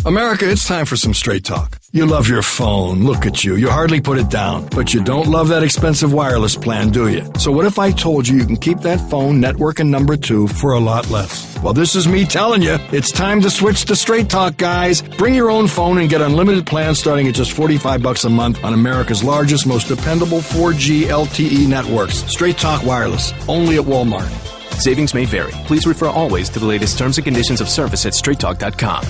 America, it's time for some straight talk. You love your phone. Look at you. You hardly put it down. But you don't love that expensive wireless plan, do you? So what if I told you can keep that phone network and number 2 for a lot less? Well, this is me telling you. It's time to switch to Straight Talk, guys. Bring your own phone and get unlimited plans starting at just $45 a month on America's largest, most dependable 4G LTE networks. Straight Talk Wireless. Only at Walmart. Savings may vary. Please refer always to the latest terms and conditions of service at straighttalk.com.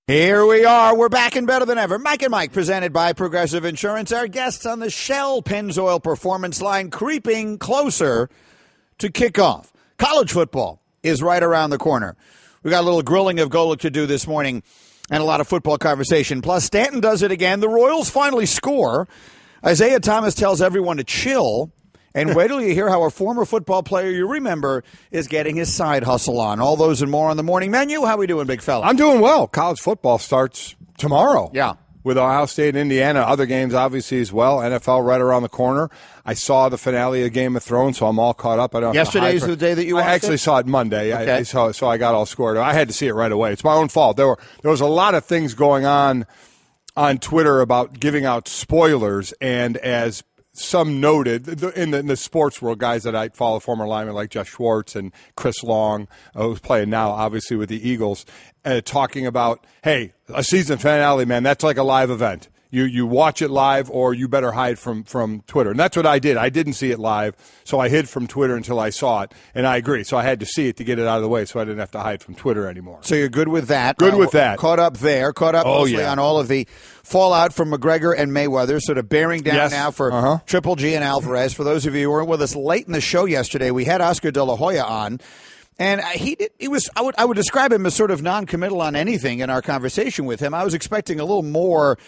Here we are. We're back and better than ever. Mike and Mike, presented by Progressive Insurance. Our guests on the Shell Pennzoil Performance Line creeping closer to kickoff. College football is right around the corner. We got a little grilling of Golic to do this morning and a lot of football conversation. Plus, Stanton does it again. The Royals finally score. Isaiah Thomas tells everyone to chill. And wait till you hear how a former football player you remember is getting his side hustle on. All those and more on the morning menu. How we doing, big fella? I'm doing well. College football starts tomorrow. Yeah. With Ohio State and Indiana. Other games, obviously, as well. NFL right around the corner. I saw the finale of Game of Thrones, so I'm all caught up. I don't. Yesterday's the day that you watched I actually saw it Monday. Okay. So I got all scored. I had to see it right away. It's my own fault. There was a lot of things going on Twitter about giving out spoilers, and as some noted in the sports world, guys that I follow, former linemen like Jeff Schwartz and Chris Long, who's playing now, obviously, with the Eagles, talking about, hey, a season finale, man, that's like a live event. You watch it live, or you better hide from Twitter. And that's what I did. I didn't see it live, so I hid from Twitter until I saw it. And I agree. So I had to see it to get it out of the way, so I didn't have to hide from Twitter anymore. So you're good with that? Good with that. Caught up mostly on all of the fallout from McGregor and Mayweather, sort of bearing down now for Triple G and Alvarez. For those of you who weren't with us late in the show yesterday, we had Oscar De La Hoya on. And he was. I would describe him as sort of non-committal on anything in our conversation with him. I was expecting a little more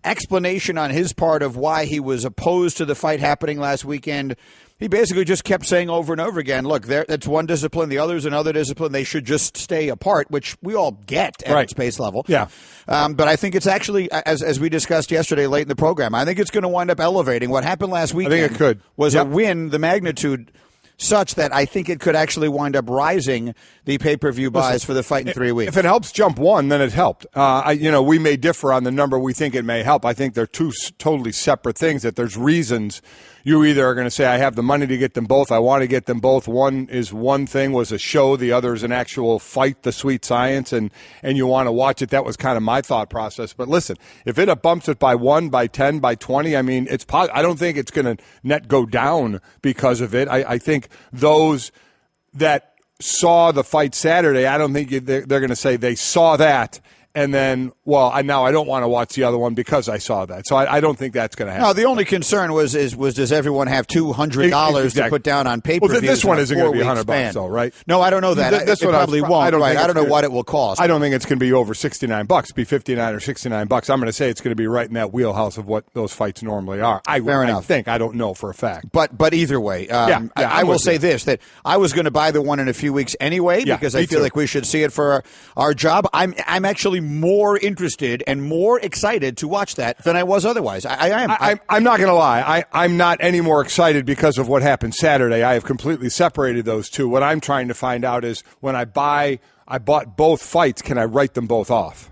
explanation on his part of why he was opposed to the fight happening last weekend. He basically just kept saying over and over again, look, that's one discipline, the other's another discipline. They should just stay apart, which we all get at its base level. Yeah. But I think it's actually, as we discussed yesterday late in the program, I think it's going to wind up elevating. What happened last weekend I think it could. Was a win, the magnitude such that I think it could actually wind up rising the pay-per-view buys for the fight in 3 weeks. If it helps jump one, then it helped. We may differ on the number we think it may help. I think they're two totally separate things, that there's reasons you either are going to say, I have the money to get them both, I want to get them both. One is one thing, was a show. The other is an actual fight, the sweet science, and you want to watch it. That was kind of my thought process. But listen, if it bumps it by 1, by 10, by 20, I mean, I don't think it's going to net go down because of it. I think those that saw the fight Saturday, I don't think they're going to say they saw that and then, now I don't want to watch the other one because I saw that. So I don't think that's going to happen. No, the only concern was does everyone have $200 to put down on pay-per-view? Well, this one isn't going to be $100 though, right? No, I don't know that. It probably won't. I don't know what it will cost. I don't think it's going to be over $69, be $59 or $69. I'm going to say it's going to be right in that wheelhouse of what those fights normally are. Fair enough. I don't know for a fact. But either way, I will say this, that I was going to buy the one in a few weeks anyway because I feel like we should see it for our job. I'm actually more interested and more excited to watch that than I was otherwise. I'm not going to lie. I'm not any more excited because of what happened Saturday. I have completely separated those two. What I'm trying to find out is when I bought both fights, can I write them both off?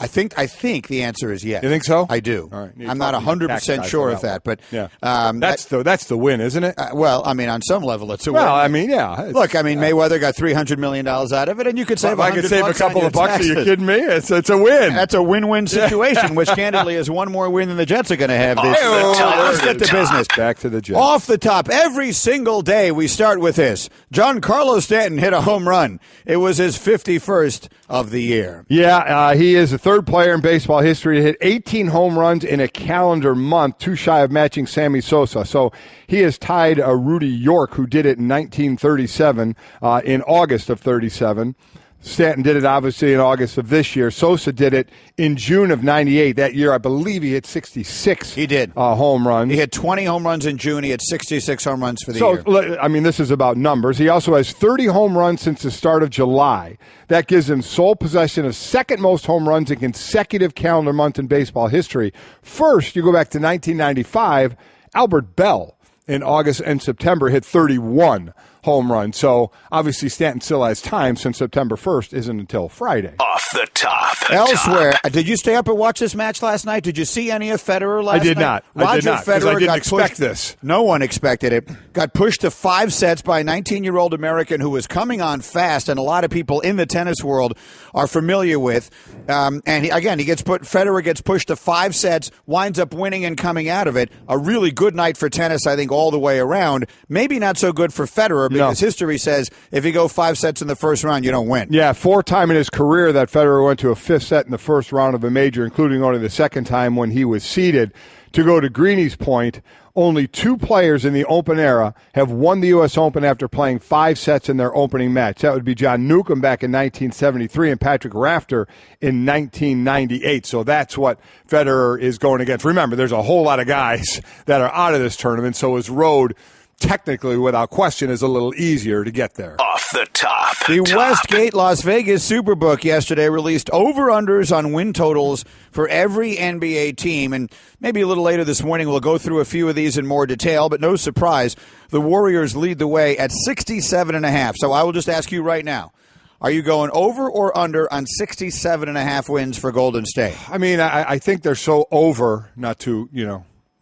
I think the answer is yes. You think so? I do. All right. I'm not 100% sure of that, but that's the win, isn't it? On some level, it's a win. Look, Mayweather got $300 million out of it, and you could save I could save a couple of bucks. Are you kidding me? It's a win. That's a win-win situation, which candidly is one more win than the Jets are going to have this year. Let's get to business. Back to the Jets. Off the top, every single day we start with this. Giancarlo Stanton hit a home run. It was his 51st of the year. Yeah, he is a third player in baseball history to hit 18 home runs in a calendar month, too shy of matching Sammy Sosa. So he has tied Rudy York, who did it in 1937, in August of 37. Stanton did it, obviously, in August of this year. Sosa did it in June of 98. That year, I believe he hit 66 He did. Home runs. He had 20 home runs in June. He had 66 home runs for the year. So, this is about numbers. He also has 30 home runs since the start of July. That gives him sole possession of second most home runs in consecutive calendar months in baseball history. First, you go back to 1995, Albert Bell in August and September hit 31 home runs. So obviously Stanton still has time since September 1st isn't until Friday. Off the top. Elsewhere, did you stay up and watch this match last night? Did you see any of Federer last night? I did not. Roger Federer I didn't got expect pushed. this. No one expected it. Got pushed to 5 sets by a 19-year-old American who was coming on fast, and a lot of people in the tennis world are familiar with. Federer gets pushed to 5 sets, winds up winning and coming out of it. A really good night for tennis, I think, all the way around. Maybe not so good for Federer because history says if you go 5 sets in the first round, you don't win. Yeah, 4 times in his career that Federer went to a 5th set in the first round of a major, including only the 2nd time when he was seeded. To go to Greeny's point, only 2 players in the Open era have won the U.S. Open after playing 5 sets in their opening match. That would be John Newcombe back in 1973 and Patrick Rafter in 1998. So that's what Federer is going against. Remember, there's a whole lot of guys that are out of this tournament, so his road technically, without question, is a little easier to get there. Off the top. The Westgate Las Vegas Superbook yesterday released over-unders on win totals for every NBA team. And maybe a little later this morning we'll go through a few of these in more detail. But no surprise, the Warriors lead the way at 67.5. So I will just ask you right now, are you going over or under on 67.5 wins for Golden State? I mean, I think they're so over, not to,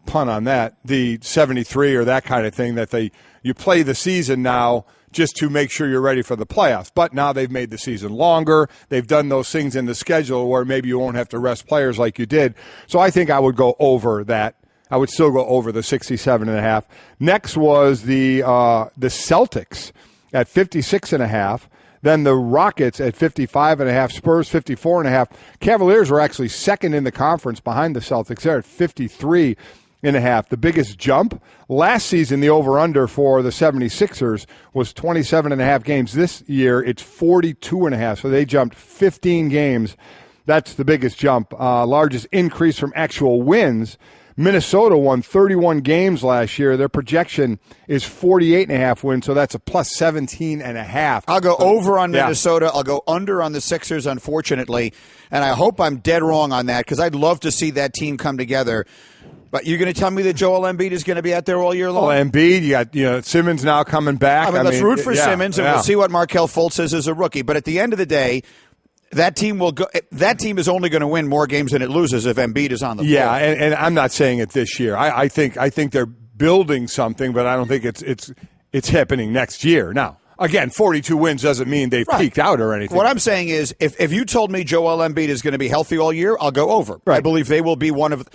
pun on that, the 73 or that kind of thing, that you play the season now just to make sure you're ready for the playoffs. But now they've made the season longer. They've done those things in the schedule where maybe you won't have to rest players like you did. So I think I would go over that. I would still go over the 67.5. Next was the Celtics at 56.5. Then the Rockets at 55.5, Spurs 54.5. Cavaliers were actually second in the conference behind the Celtics. They're at 53.5. The biggest jump last season, the over-under for the 76ers was 27.5 games. This year, it's 42.5, so they jumped 15 games. That's the biggest jump. Largest increase from actual wins. Minnesota won 31 games last year. Their projection is 48.5 wins, so that's a plus 17.5. I'll go over on Minnesota. I'll go under on the Sixers, unfortunately. And I hope I'm dead wrong on that because I'd love to see that team come together. But you're going to tell me that Joel Embiid is going to be out there all year long? Well, Embiid, you got Simmons now coming back. Let's root for Simmons, and we'll see what Markelle Fultz says as a rookie. But at the end of the day, that team will go. That team is only going to win more games than it loses if Embiid is on the floor. Yeah, and I'm not saying it this year. I think they're building something, but I don't think it's happening next year. Now, again, 42 wins doesn't mean they've peaked out or anything. What I'm saying is, if you told me Joel Embiid is going to be healthy all year, I'll go over. Right. I believe they will be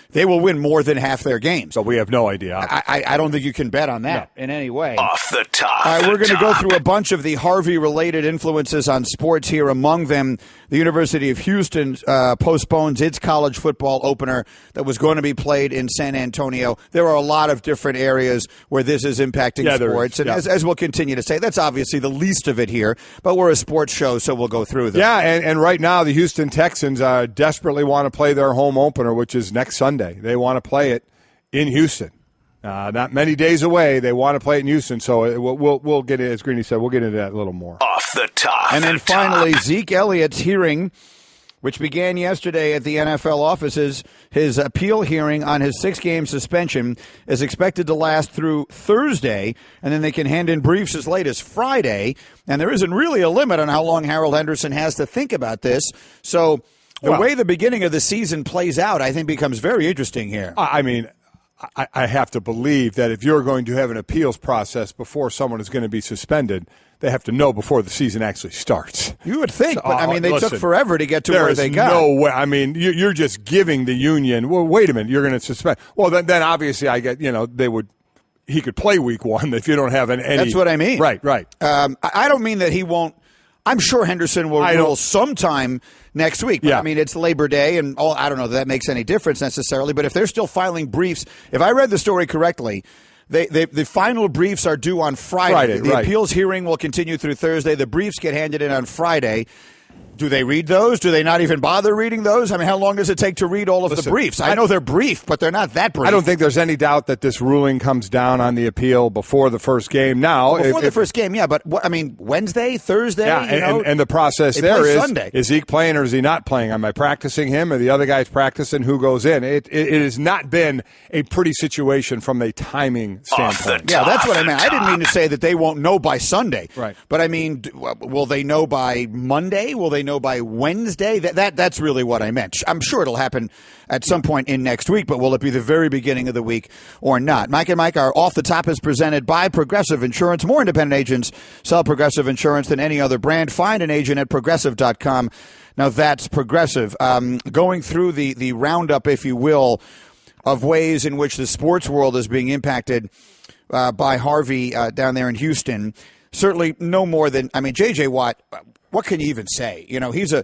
they will win more than half their games. So we have no idea. I don't think you can bet on that in any way. Off the top. All right, we're going to go through a bunch of the Harvey-related influences on sports here. Among them, the University of Houston postpones its college football opener that was going to be played in San Antonio. There are a lot of different areas where this is impacting sports. And as we'll continue to say, that's obviously the least of it here. But we're a sports show, so we'll go through them. Yeah, and right now the Houston Texans desperately want to play their home opener, which is next Sunday. They want to play it in Houston. Not many days away. They want to play it in Houston, so we'll get it, as Greeny said, we'll get into that a little more. Off the top. And then finally, Zeke Elliott's hearing, which began yesterday at the NFL offices. His appeal hearing on his 6-game suspension is expected to last through Thursday, and then they can hand in briefs as late as Friday. And there isn't really a limit on how long Harold Henderson has to think about this. So the way the beginning of the season plays out, I think, becomes very interesting here. I mean, I have to believe that if you're going to have an appeals process before someone is going to be suspended, they have to know before the season actually starts. You would think, but I mean, they took forever to get to where they got. No way. I mean, you're just giving the union. Well, wait a minute, you're going to suspend. Well, then obviously, I get. They would. He could play week 1 if you don't have any. That's what I mean. Right. I don't mean that he won't. I'm sure Henderson will rule sometime next week. But, I mean, it's Labor Day, and I don't know that makes any difference necessarily. But if they're still filing briefs, if I read the story correctly, the final briefs are due on Friday. The appeals hearing will continue through Thursday. The briefs get handed in on Friday. Do they read those? Do they not even bother reading those? I mean, how long does it take to read all of the briefs? I know they're brief, but they're not that brief. I don't think there's any doubt that this ruling comes down on the appeal before the first game. Now, before the first game, but Wednesday, Thursday? Yeah, and the process there is Zeke playing or is he not playing? Am I practicing him? Are the other guys practicing? Who goes in? It has not been a pretty situation from a timing standpoint. Yeah, that's what I meant. I didn't mean to say that they won't know by Sunday. Right. But I mean, will they know by Monday? Will they know know by Wednesday? That's really what I meant. I'm sure it'll happen at some point in next week, but will it be the very beginning of the week or not? Mike and Mike, our Off the Top is presented by Progressive Insurance. More independent agents sell Progressive Insurance than any other brand. Find an agent at Progressive.com. Now, that's Progressive. Going through the roundup, if you will, of ways in which the sports world is being impacted by Harvey down there in Houston. Certainly no more than, J.J. Watt, what can you even say? You know, he's a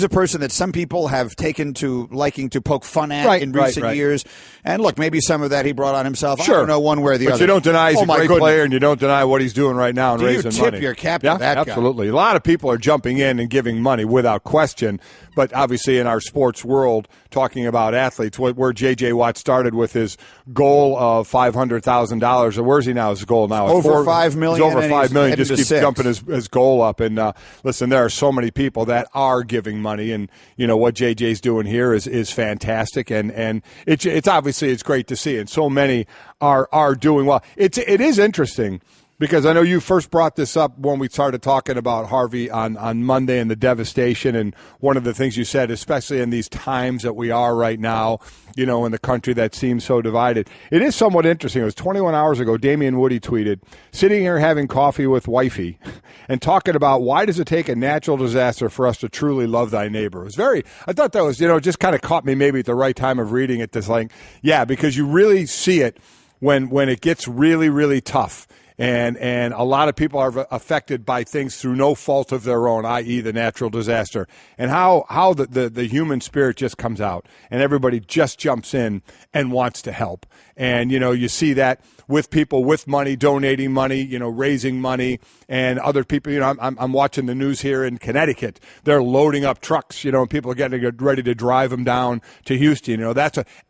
person that some people have taken to liking to poke fun at in recent years. And look, maybe some of that he brought on himself. Sure. I don't know one way or the other. But you don't deny he's a great player, and you don't deny what he's doing right now and raising money. You tip your cap to that guy. Absolutely. A lot of people are jumping in and giving money without question. But obviously in our sports world, talking about athletes, where J.J. Watt started with his goal of $500,000. Where's he now? His goal now? Over $5 million. He's over $5 million. Just keeps jumping his goal up. And listen, there are so many people that are giving money. And, you know, what J.J.'s doing here is fantastic. And it's obviously it's great to see. And so many are doing well. It is interesting. Because I know you first brought this up when we started talking about Harvey on Monday and the devastation. And one of the things you said, especially in these times that we are right now, you know, in the country that seems so divided, it is somewhat interesting. It was 21 hours ago, Damian Woody tweeted, sitting here having coffee with wifey and talking about why does it take a natural disaster for us to truly love thy neighbor. It was I thought that was, just kind of caught me maybe at the right time of reading it. This because you really see it when it gets really, really tough. And a lot of people are affected by things through no fault of their own, i.e. the natural disaster, and how the human spirit just comes out and everybody just jumps in and wants to help. And, you see that with people with money, donating money, raising money, and other people. I'm watching the news here in Connecticut. They're loading up trucks, and people are getting ready to drive them down to Houston.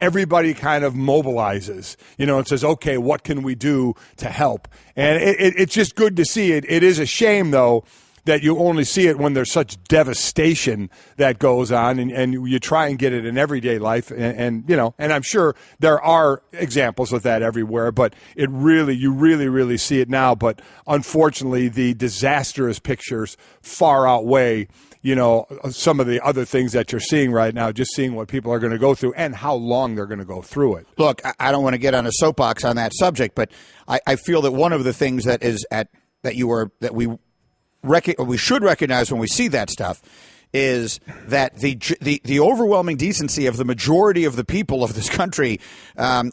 Everybody kind of mobilizes, and says, okay, what can we do to help? And it's just good to see it. It is a shame, though, that you only see it when there's such devastation that goes on, and you try and get it in everyday life, and I'm sure there are examples of that everywhere, but you really see it now. But unfortunately, the disastrous pictures far outweigh some of the other things that you're seeing right now, just seeing what people are going to go through and how long they're going to go through it. Look, I don't want to get on a soapbox on that subject, but I feel that one of the things that we should recognize when we see that stuff is that the overwhelming decency of the majority of the people of this country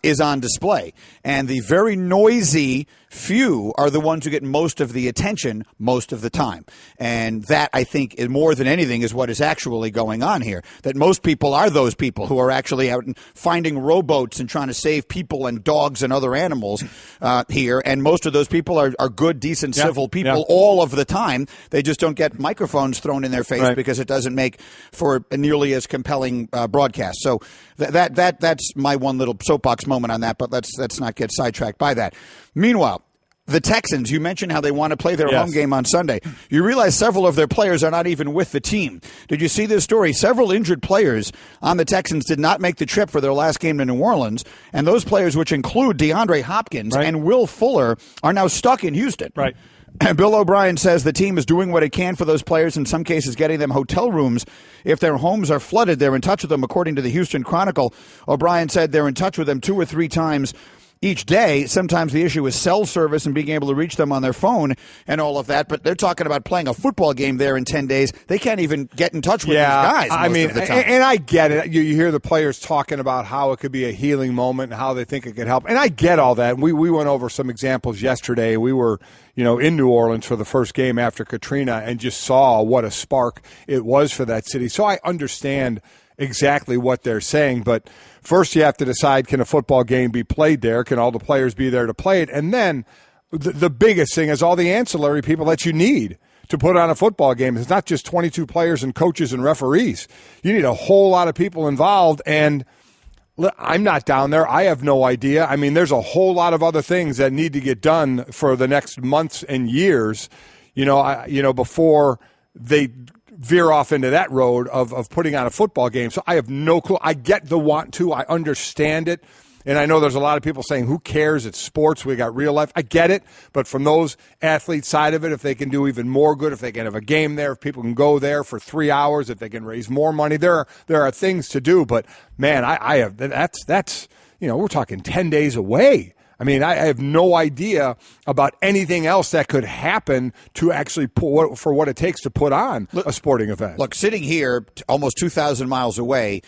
is on display. And the very noisy few are the ones who get most of the attention most of the time. And that, I think, is more than anything is what is actually going on here. That most people are those people who are actually out and finding rowboats and trying to save people and dogs and other animals here. And most of those people are good, decent, civil people all of the time. They just don't get microphones thrown in their face because it doesn't make for a nearly as compelling broadcast. So that's my one little soapbox moment on that, but let's not get sidetracked by that. Meanwhile, the Texans, you mentioned how they want to play their home game on Sunday. You realize several of their players are not even with the team. Did you see this story? Several injured players on the Texans did not make the trip for their last game to New Orleans, and those players, which include DeAndre Hopkins and Will Fuller, are now stuck in Houston. Right. And Bill O'Brien says the team is doing what it can for those players, in some cases getting them hotel rooms. If their homes are flooded, they're in touch with them, according to the Houston Chronicle. O'Brien said they're in touch with them 2 or 3 times each day. Sometimes the issue is cell service and being able to reach them on their phone and all of that. But they're talking about playing a football game there in 10 days. They can't even get in touch with these guys most of the time. And I get it. You hear the players talking about how it could be a healing moment and how they think it could help. And I get all that. We went over some examples yesterday. We were in New Orleans for the first game after Katrina and just saw what a spark it was for that city. So I understand exactly what they're saying, but first you have to decide, can a football game be played there? Can all the players be there to play it? And then the biggest thing is all the ancillary people that you need to put on a football game. It's not just 22 players and coaches and referees. You need a whole lot of people involved, and I'm not down there. I have no idea. I mean, there's a whole lot of other things that need to get done for the next months and years, before they veer off into that road of putting on a football game. So I have no clue. I get the want to. I understand it. And I know there's a lot of people saying, who cares? It's sports. We got real life. I get it. But from those athlete side of it, if they can do even more good, if they can have a game there, if people can go there for 3 hours, if they can raise more money, there are things to do. But, man, that's we're talking 10 days away. I mean, I have no idea about anything else that could happen to actually for what it takes to put on a sporting event. Look, sitting here almost 2,000 miles away,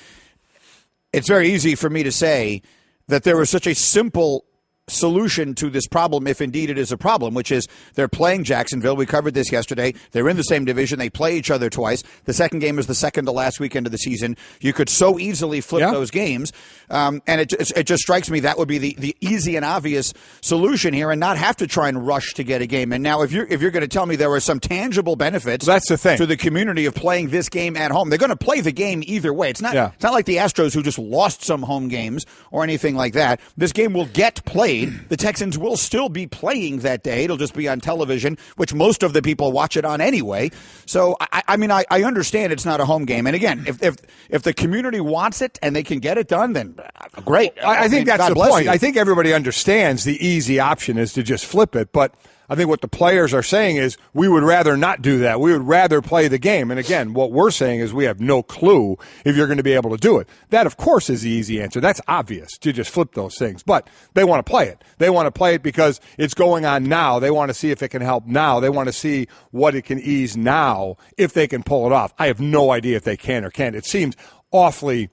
it's very easy for me to say that there was such a simple solution to this problem, if indeed it is a problem, which is they're playing Jacksonville. We covered this yesterday. They're in the same division. They play each other twice. The second game is the second to last weekend of the season. You could so easily flip those games, and it just strikes me that would be the easy and obvious solution here, and not have to try and rush to get a game. And now, if you're going to tell me there are some tangible benefits, that's the thing, to the community of playing this game at home, they're going to play the game either way. It's not like the Astros who just lost some home games or anything like that. This game will get played. The Texans will still be playing that day. It'll just be on television, which most of the people watch it on anyway. So, I understand it's not a home game. And again, if the community wants it and they can get it done, then great. I think that's the point. You. I think everybody understands the easy option is to just flip it, but I think what the players are saying is we would rather not do that. We would rather play the game. And again, what we're saying is we have no clue if you're going to be able to do it. That, of course, is the easy answer. That's obvious to just flip those things. But they want to play it. They want to play it because it's going on now. They want to see if it can help now. They want to see what it can ease now if they can pull it off. I have no idea if they can or can't. It seems awfully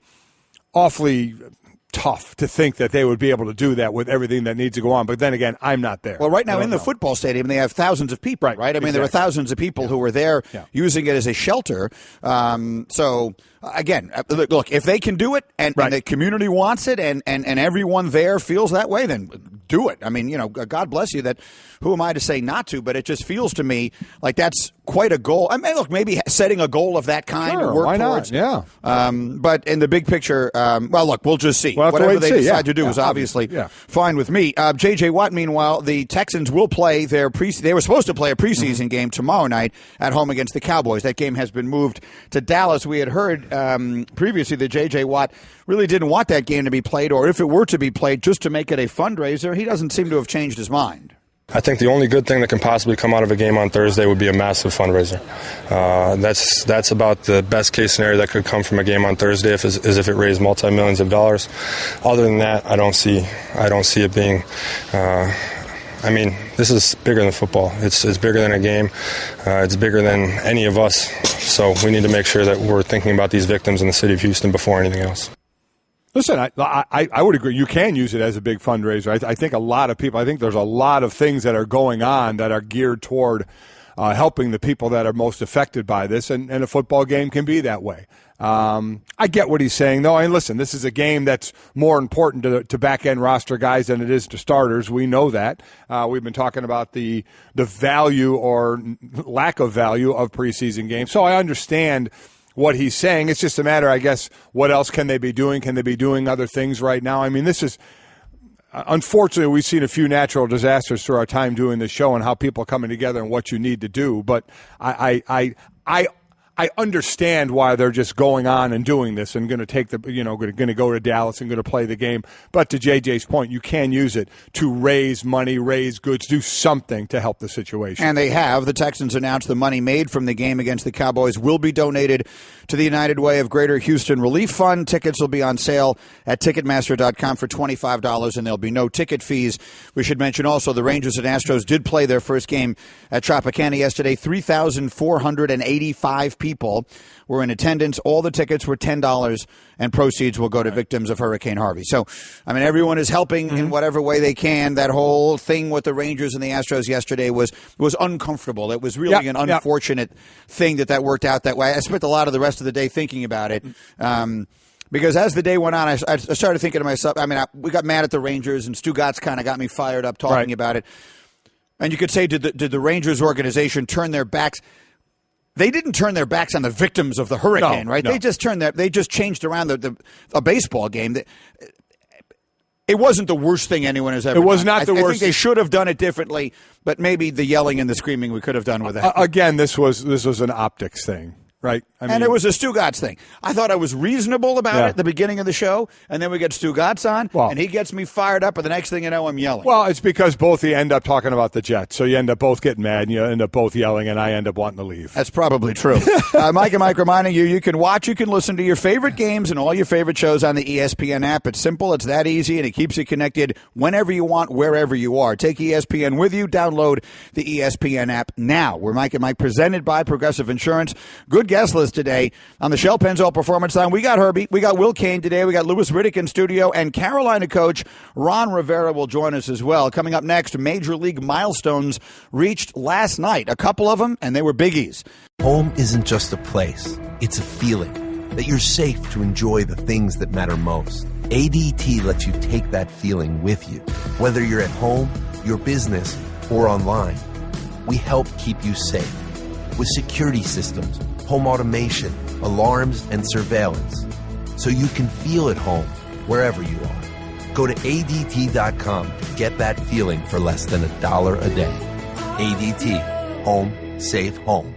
tough to think that they would be able to do that with everything that needs to go on. But then again, I'm not there. Well, right now in the football stadium, they have thousands of people, right? I mean, there are thousands of people who are there using it as a shelter. So, again, look, if they can do it and the community wants it and everyone there feels that way, then do it. I mean, God bless you. Who am I to say not to? But it just feels to me like that's quite a goal. I mean, look, maybe setting a goal of that kind to work towards. Yeah. But in the big picture, well, look, we'll just see. We'll whatever they decide to do is obviously fine with me. J.J. Watt, meanwhile, the Texans will play they were supposed to play a preseason game tomorrow night at home against the Cowboys. That game has been moved to Dallas. We had heard previously that J.J. Watt really didn't want that game to be played, or if it were to be played, just to make it a fundraiser. He doesn't seem to have changed his mind. I think the only good thing that can possibly come out of a game on Thursday would be a massive fundraiser. That's about the best case scenario that could come from a game on Thursday, if it raised multi-millions of dollars. Other than that, I don't see it being. This is bigger than football. It's bigger than a game. It's bigger than any of us. So we need to make sure that we're thinking about these victims in the city of Houston before anything else. Listen, I would agree. You can use it as a big fundraiser. I think a lot of people, I think there's a lot of things that are going on that are geared toward helping the people that are most affected by this, and a football game can be that way. I get what he's saying, though. And listen, this is a game that's more important to back-end roster guys than it is to starters. We know that. We've been talking about the value or lack of value of preseason games. So I understand what he's saying. It's just a matter, I guess, what else can they be doing? Can they be doing other things right now? I mean, this is unfortunately, we've seen a few natural disasters through our time doing this show and how people are coming together and what you need to do. But I understand why they're just going on and doing this and going to take going to go to Dallas and going to play the game. But to JJ's point, you can use it to raise money, raise goods, do something to help the situation. And they have. The Texans announced the money made from the game against the Cowboys will be donated to the United Way of Greater Houston Relief Fund. Tickets will be on sale at Ticketmaster.com for $25, and there'll be no ticket fees. We should mention also the Rangers and Astros did play their first game at Tropicana yesterday. 3,485 people were in attendance. All the tickets were $10, and proceeds will go to victims of Hurricane Harvey. So, I mean, everyone is helping in whatever way they can. That whole thing with the Rangers and the Astros yesterday was uncomfortable. It was really an unfortunate thing that worked out that way. I spent a lot of the rest of the day thinking about it. Because as the day went on, I started thinking to myself, we got mad at the Rangers, and Stu Gatz kind of got me fired up talking about it. And you could say, did the Rangers organization turn their backs? They didn't turn their backs on the victims of the hurricane, right? No. They just changed around a baseball game. It wasn't the worst thing anyone has ever done. It was not the worst. I think they should have done it differently, but maybe the yelling and the screaming we could have done with that. Again, this was an optics thing, right? And it was a Stugatz thing. I thought I was reasonable about it at the beginning of the show, and then we get Stugatz on, and he gets me fired up, and the next thing you know, I'm yelling. Well, it's because both you end up talking about the Jets, so you end up both getting mad, and you end up both yelling, and I end up wanting to leave. That's probably true. Mike and Mike reminding you can watch, you can listen to your favorite games and all your favorite shows on the ESPN app. It's simple, it's that easy, and it keeps you connected whenever you want, wherever you are. Take ESPN with you. Download the ESPN app now. We're Mike and Mike, presented by Progressive Insurance. Good guest list today on the Shell Pennzoil Performance Line. We got Herbie, we got Will Kane today, we got Louis Riddick in studio, and Carolina coach Ron Rivera will join us as well. Coming up next, Major League milestones reached last night. A couple of them, and they were biggies. Home isn't just a place, it's a feeling that you're safe to enjoy the things that matter most. ADT lets you take that feeling with you, whether you're at home, your business, or online. We help keep you safe with security systems, home automation, alarms, and surveillance, so you can feel at home wherever you are. Go to ADT.com to get that feeling for less than $1 a day. ADT. Home. Safe home.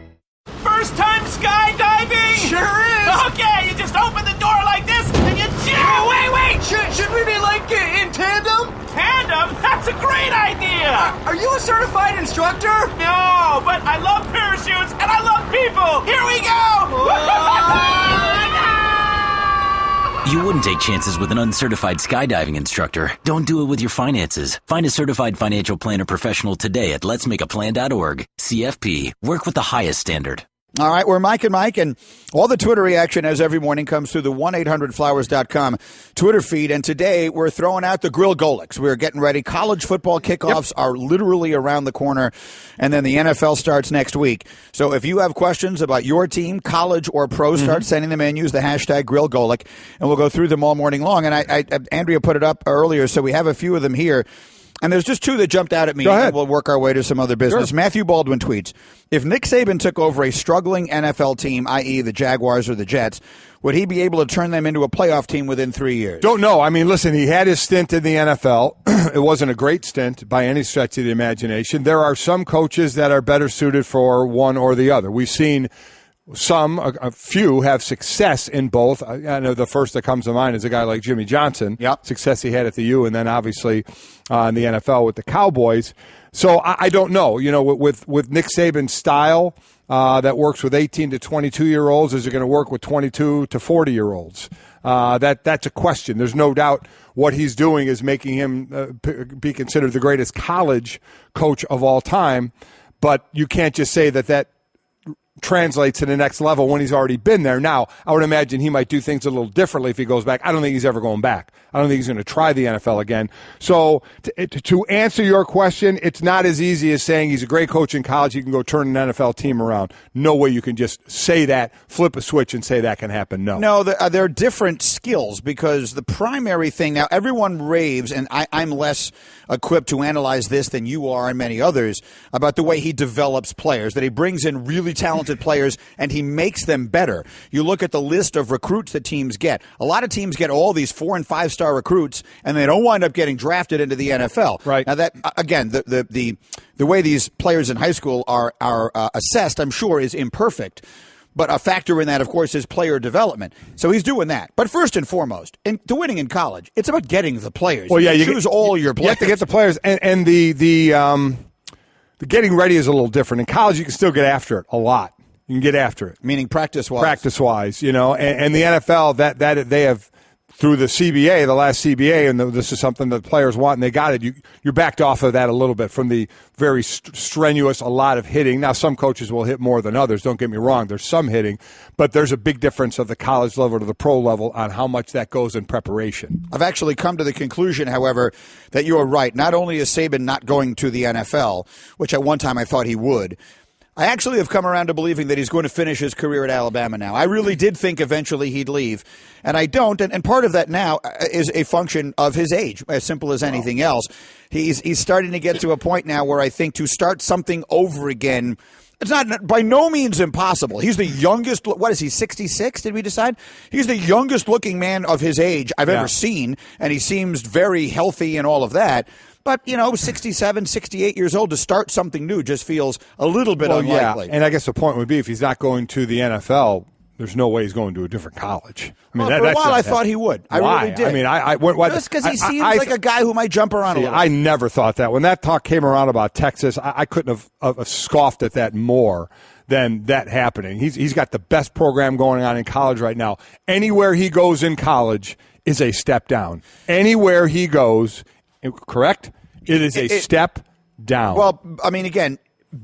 First time skydiving? Sure is. Okay, you just open the door like this and you jump. Oh, wait. Should we be like in tandem? Tandem? That's a great idea. Are you a certified instructor? No, but I love parachutes and I love people. Here we go. You wouldn't take chances with an uncertified skydiving instructor. Don't do it with your finances. Find a certified financial planner professional today at letsmakeaplan.org. CFP. Work with the highest standard. All right, we're Mike and Mike, and all the Twitter reaction as every morning comes through the 1-800-Flowers.com Twitter feed, and today we're throwing out the grill Golics. We're getting ready. College football kickoffs are literally around the corner, and then the NFL starts next week. So if you have questions about your team, college or pro, start sending them in. Use the hashtag grill Golic, and we'll go through them all morning long. And Andrea put it up earlier, so we have a few of them here. And there's just two that jumped out at me, and we'll work our way to some other business. Sure. Matthew Baldwin tweets, if Nick Saban took over a struggling NFL team, i.e. the Jaguars or the Jets, would he be able to turn them into a playoff team within 3 years? Don't know. I mean, listen, he had his stint in the NFL. It wasn't a great stint by any stretch of the imagination. There are some coaches that are better suited for one or the other. We've seen a few have success in both. I know the first that comes to mind is a guy like Jimmy Johnson. Yep. Success he had at the U, and then obviously in the NFL with the Cowboys. So I don't know. You know, with Nick Saban's style that works with 18 to 22-year-olds, is it going to work with 22 to 40-year-olds? That's a question. There's no doubt what he's doing is making him be considered the greatest college coach of all time. But you can't just say that translates to the next level when he's already been there. Now, I would imagine he might do things a little differently if he goes back. I don't think he's ever going back. I don't think he's going to try the NFL again. So to answer your question, it's not as easy as saying he's a great coach in college, he can go turn an NFL team around. No way you can just say that, flip a switch and say that can happen. No, there are different skills, because the primary thing, now everyone raves, and I'm less equipped to analyze this than you are and many others, about the way he develops players, that he brings in really talented players and he makes them better. You look at the list of recruits that teams get. A lot of teams get all these 4- and 5-star recruits, and they don't wind up getting drafted into the NFL. Right. Now, that again, the way these players in high school are assessed, I'm sure, is imperfect. But a factor in that, of course, is player development. So he's doing that. But first and foremost, to winning in college, it's about getting the players. Well, you choose all your players. You have to get the players, and the getting ready is a little different. In college, you can still get after it a lot. You can get after it, meaning practice-wise. Practice-wise, you know, and the NFL that they have. Through the CBA, the last CBA, and this is something that players want, and they got it. You're backed off of that a little bit from the very strenuous, a lot of hitting. Now, some coaches will hit more than others. Don't get me wrong. There's some hitting, but there's a big difference of the college level to the pro level on how much that goes in preparation. I've actually come to the conclusion, however, that you are right. Not only is Saban not going to the NFL, which at one time I thought he would, I actually have come around to believing that he's going to finish his career at Alabama now. I really did think eventually he'd leave, and I don't. And part of that now is a function of his age, as simple as anything else. He's starting to get to a point now where I think to start something over again, it's not by no means impossible. He's the youngest. What is he, 66? Did we decide? He's the youngest looking man of his age I've ever seen, and he seems very healthy and all of that. But, 67, 68 years old, to start something new just feels a little bit unlikely. Yeah. And I guess the point would be, if he's not going to the NFL, there's no way he's going to a different college. I mean, for a while I thought he would. I Why? really did. I mean, just because he seems like a guy who might jump around a little. I never thought that. When that talk came around about Texas, I couldn't have scoffed at that more than that happening. He's got the best program going on in college right now. Anywhere he goes in college is a step down. Anywhere he goes, correct? It is a step down. Well, I mean, again,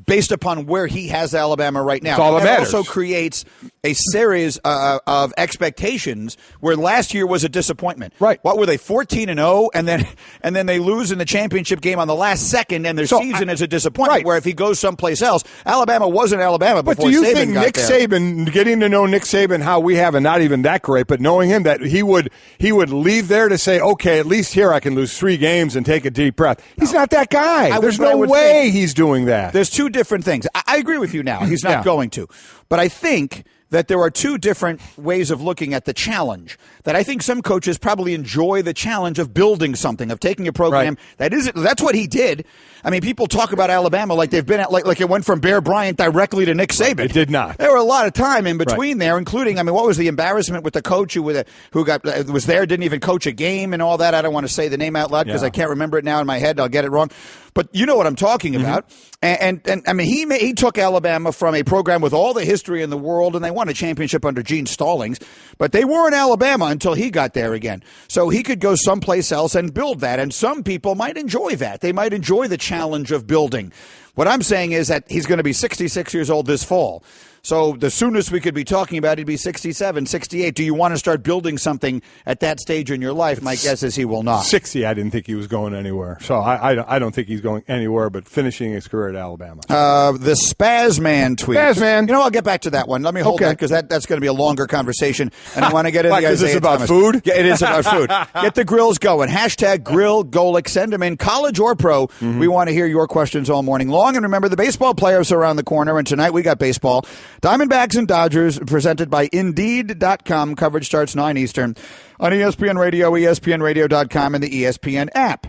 based upon where he has Alabama right now. That's all that matters. Also creates a series of expectations where last year was a disappointment. Right. What were they, 14-0, and then they lose in the championship game on the last second, and their season is a disappointment. Right. Where if he goes someplace else, Alabama wasn't Alabama before Saban got there. But do you think Saban, getting to know Nick Saban, how we have, and not even that great, but knowing him, that he would leave there to say, okay, at least here I can lose 3 games and take a deep breath. He's not that guy. There's no way he's doing that. There's 2 different things. I agree with you now. He's not going to. But I think that there are 2 different ways of looking at the challenge. That I think some coaches probably enjoy the challenge of building something, of taking a program that's what he did. I mean, people talk about Alabama like they've been at, like it went from Bear Bryant directly to Nick Saban. It did not. There were a lot of time in between there, including, I mean, what was the embarrassment with the coach who was there, didn't even coach a game and all that. I don't want to say the name out loud because I can't remember it now in my head. I'll get it wrong. But you know what I'm talking about. And I mean, he took Alabama from a program with all the history in the world, and they won a championship under Gene Stallings. But they weren't Alabama until he got there again. So he could go someplace else and build that. And some people might enjoy that. They might enjoy the challenge of building. What I'm saying is that he's going to be 66 years old this fall. So the soonest we could be talking about, he'd be 67, 68. Do you want to start building something at that stage in your life? My guess is he will not. 60, I didn't think he was going anywhere. So I don't think he's going anywhere but finishing his career at Alabama. The Spazman tweet. Spazman. You know, I'll get back to that one. Let me hold that because that's going to be a longer conversation. And I want to get into Is this about food? Yeah, it is about food. Get the grills going. Hashtag grill Golic. Send them in, college or pro. We want to hear your questions all morning long. And remember, the baseball playoffs are around the corner. And tonight we got baseball. Diamondbacks and Dodgers, presented by Indeed.com. Coverage starts 9 Eastern on ESPN Radio, ESPNRadio.com, and the ESPN app.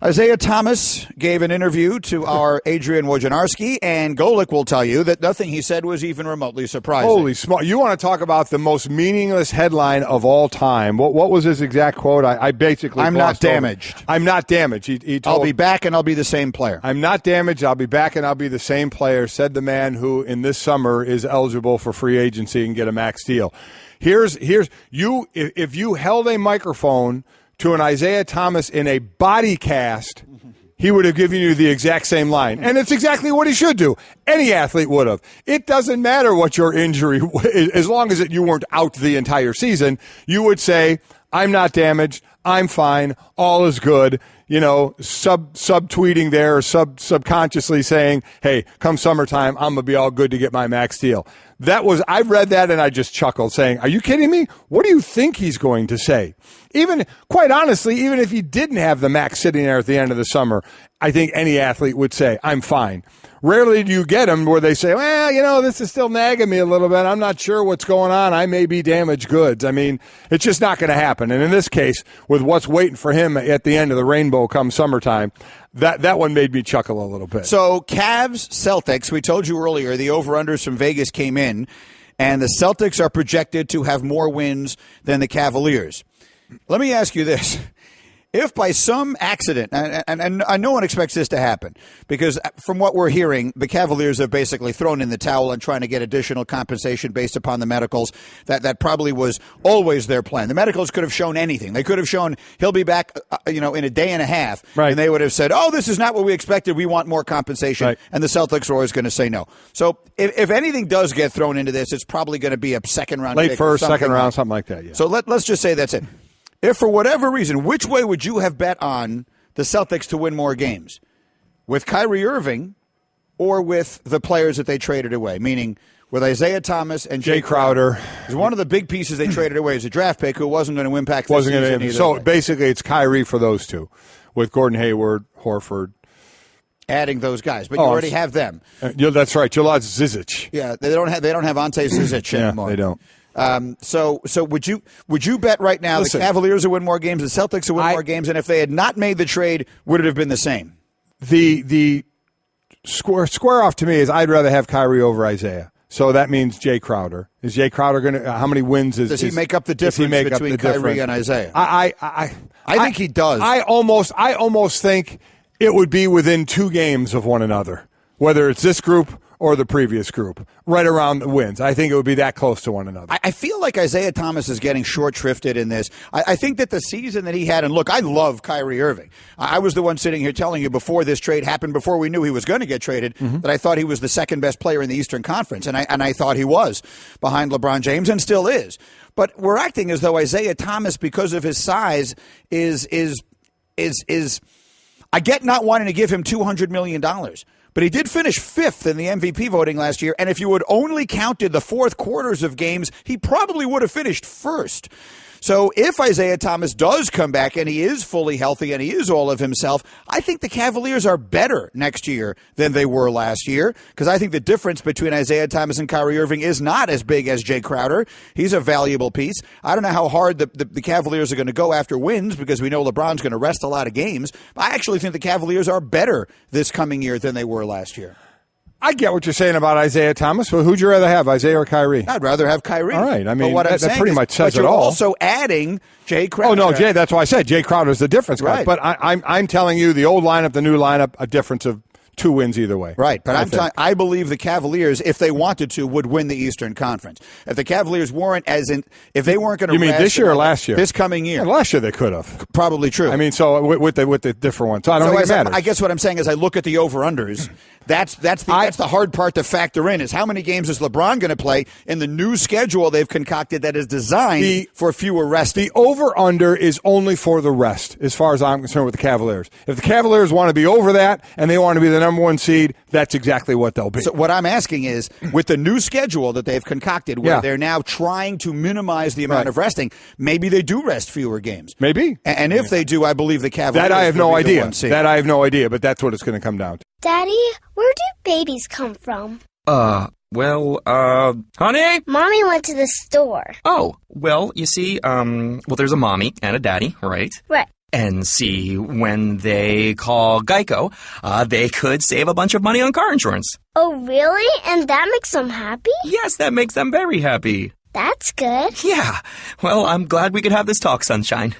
Isaiah Thomas gave an interview to our Adrian Wojnarowski, and Golic will tell you that nothing he said was even remotely surprising. Holy smart! You want to talk about the most meaningless headline of all time? What was his exact quote? I basically I'm not damaged. Over. I'm not damaged. He told, I'll be back and I'll be the same player. I'm not damaged. I'll be back and I'll be the same player, said the man who in this summer is eligible for free agency and get a max deal. Here's you. If you held a microphone to an Isaiah Thomas in a body cast, he would have given you the exact same line. And it's exactly what he should do. Any athlete would have. It doesn't matter what your injury, as long as you weren't out the entire season, you would say, I'm not damaged, I'm fine, all is good. You know, subtweeting there or subconsciously saying, hey, come summertime, I'm going to be all good to get my max deal. I read that and I just chuckled saying, are you kidding me? What do you think he's going to say? Quite honestly, even if he didn't have the max sitting there at the end of the summer, I think any athlete would say, I'm fine. Rarely do you get them where they say, well, you know, this is still nagging me a little bit. I'm not sure what's going on. I may be damaged goods. I mean, it's just not going to happen. And in this case, with what's waiting for him at the end of the rainbow come summertime, that one made me chuckle a little bit. So Cavs, Celtics, we told you earlier, the over-unders from Vegas came in, and the Celtics are projected to have more wins than the Cavaliers. Let me ask you this. If by some accident, and no one expects this to happen, because from what we're hearing, the Cavaliers have basically thrown in the towel and trying to get additional compensation based upon the medicals. That probably was always their plan. The medicals could have shown anything. They could have shown he'll be back, in a day and a half, right. And they would have said, oh, this is not what we expected. We want more compensation. Right. And the Celtics are always going to say no. So if anything does get thrown into this, it's probably going to be a second-round late pick first, second round, something like that, yeah. So let's just say that's it. If for whatever reason, which way would you have bet on the Celtics to win more games? With Kyrie Irving or with the players that they traded away? Meaning with Isaiah Thomas and Jay Crowder. Because one of the big pieces they traded away is a draft pick who wasn't going to impact the season either. So basically it's Kyrie for those two with Gordon Hayward, Horford. Adding those guys, but you already have them. That's right. You lost Zizic. Yeah, they don't have Ante Zizic anymore. They don't. So would you bet right now the Cavaliers will win more games, the Celtics will win more games, and if they had not made the trade, would it have been the same? The square off to me is I'd rather have Kyrie over Isaiah. So that means Jay Crowder. Is Jay Crowder going to? How many wins does he make up the difference between Kyrie and Isaiah? I think he does. I almost think it would be within 2 games of one another, whether it's this group or the previous group, right around the wins. I think it would be that close to one another. I feel like Isaiah Thomas is getting short-shrifted in this. I think that the season that he had, and look, I love Kyrie Irving. I was the one sitting here telling you before this trade happened, before we knew he was going to get traded, that I thought he was the second best player in the Eastern Conference, and I thought he was behind LeBron James and still is. But we're acting as though Isaiah Thomas, because of his size, is I get not wanting to give him $200 million. But he did finish 5th in the MVP voting last year, and if you had only counted the fourth quarters of games, he probably would have finished 1st. So if Isaiah Thomas does come back and he is fully healthy and he is all of himself, I think the Cavaliers are better next year than they were last year, because I think the difference between Isaiah Thomas and Kyrie Irving is not as big as Jay Crowder. He's a valuable piece. I don't know how hard the Cavaliers are going to go after wins, because we know LeBron's going to rest a lot of games. But I actually think the Cavaliers are better this coming year than they were last year. I get what you're saying about Isaiah Thomas, but who'd you rather have, Isaiah or Kyrie? I'd rather have Kyrie. All right. I mean, that pretty much says it all. But you're also adding Jay Crowder. Oh, no, Jay, that's why I said Jay Crowder's the difference guy. Right. But I'm telling you, the old lineup, the new lineup, a difference of 2 wins either way. Right, but I believe the Cavaliers, if they wanted to, would win the Eastern Conference. If the Cavaliers weren't if they weren't going to, you mean this year or last year? This coming year. Yeah, last year they could have. Probably true. I mean, so with the different ones. So I don't think it matters. I guess what I'm saying is I look at the over-unders. That's the hard part to factor in, is how many games is LeBron going to play in the new schedule they've concocted that is designed for fewer rests. The over-under is only for the rest, as far as I'm concerned with the Cavaliers. If the Cavaliers want to be over that and they want to be the number 1 seed, that's exactly what they'll be. So what I'm asking is, with the new schedule that they've concocted, where they're now trying to minimize the amount of resting, maybe they do rest fewer games. Maybe. And if they do, I believe the Cavaliers that I have no idea. That I have no idea, but that's what it's going to come down to. Daddy, where do babies come from? Honey? Mommy went to the store. Oh, well, you see, there's a mommy and a daddy, right? Right. And see, when they call Geico, they could save a bunch of money on car insurance. Oh, really? And that makes them happy? Yes, that makes them very happy. That's good. Yeah. Well, I'm glad we could have this talk, Sunshine.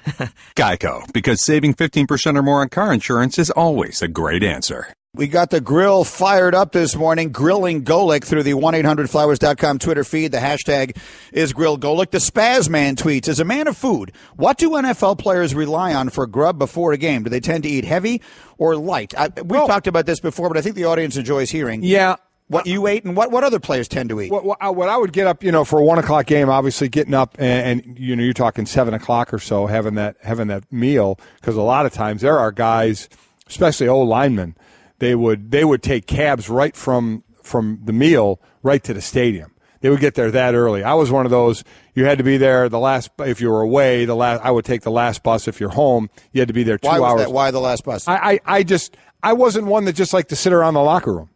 Geico, because saving 15% or more on car insurance is always a great answer. We got the grill fired up this morning, grilling Golic through the 1-800-Flowers.com Twitter feed. The hashtag is Grill Golic. The Spazman tweets, as a man of food, what do NFL players rely on for grub before a game? Do they tend to eat heavy or light? We've talked about this before, but I think the audience enjoys hearing. Yeah. What you ate and what other players tend to eat. What I would get up, for a 1 o'clock game, obviously getting up and you're talking 7 o'clock or so, having that meal, because a lot of times there are guys, especially old linemen, they would take cabs right from the meal right to the stadium. They would get there that early. I was one of those. You had to be there if you were away. I would take the last bus. If you're home, you had to be there 2 hours. Why the last bus? I wasn't one that just liked to sit around the locker room.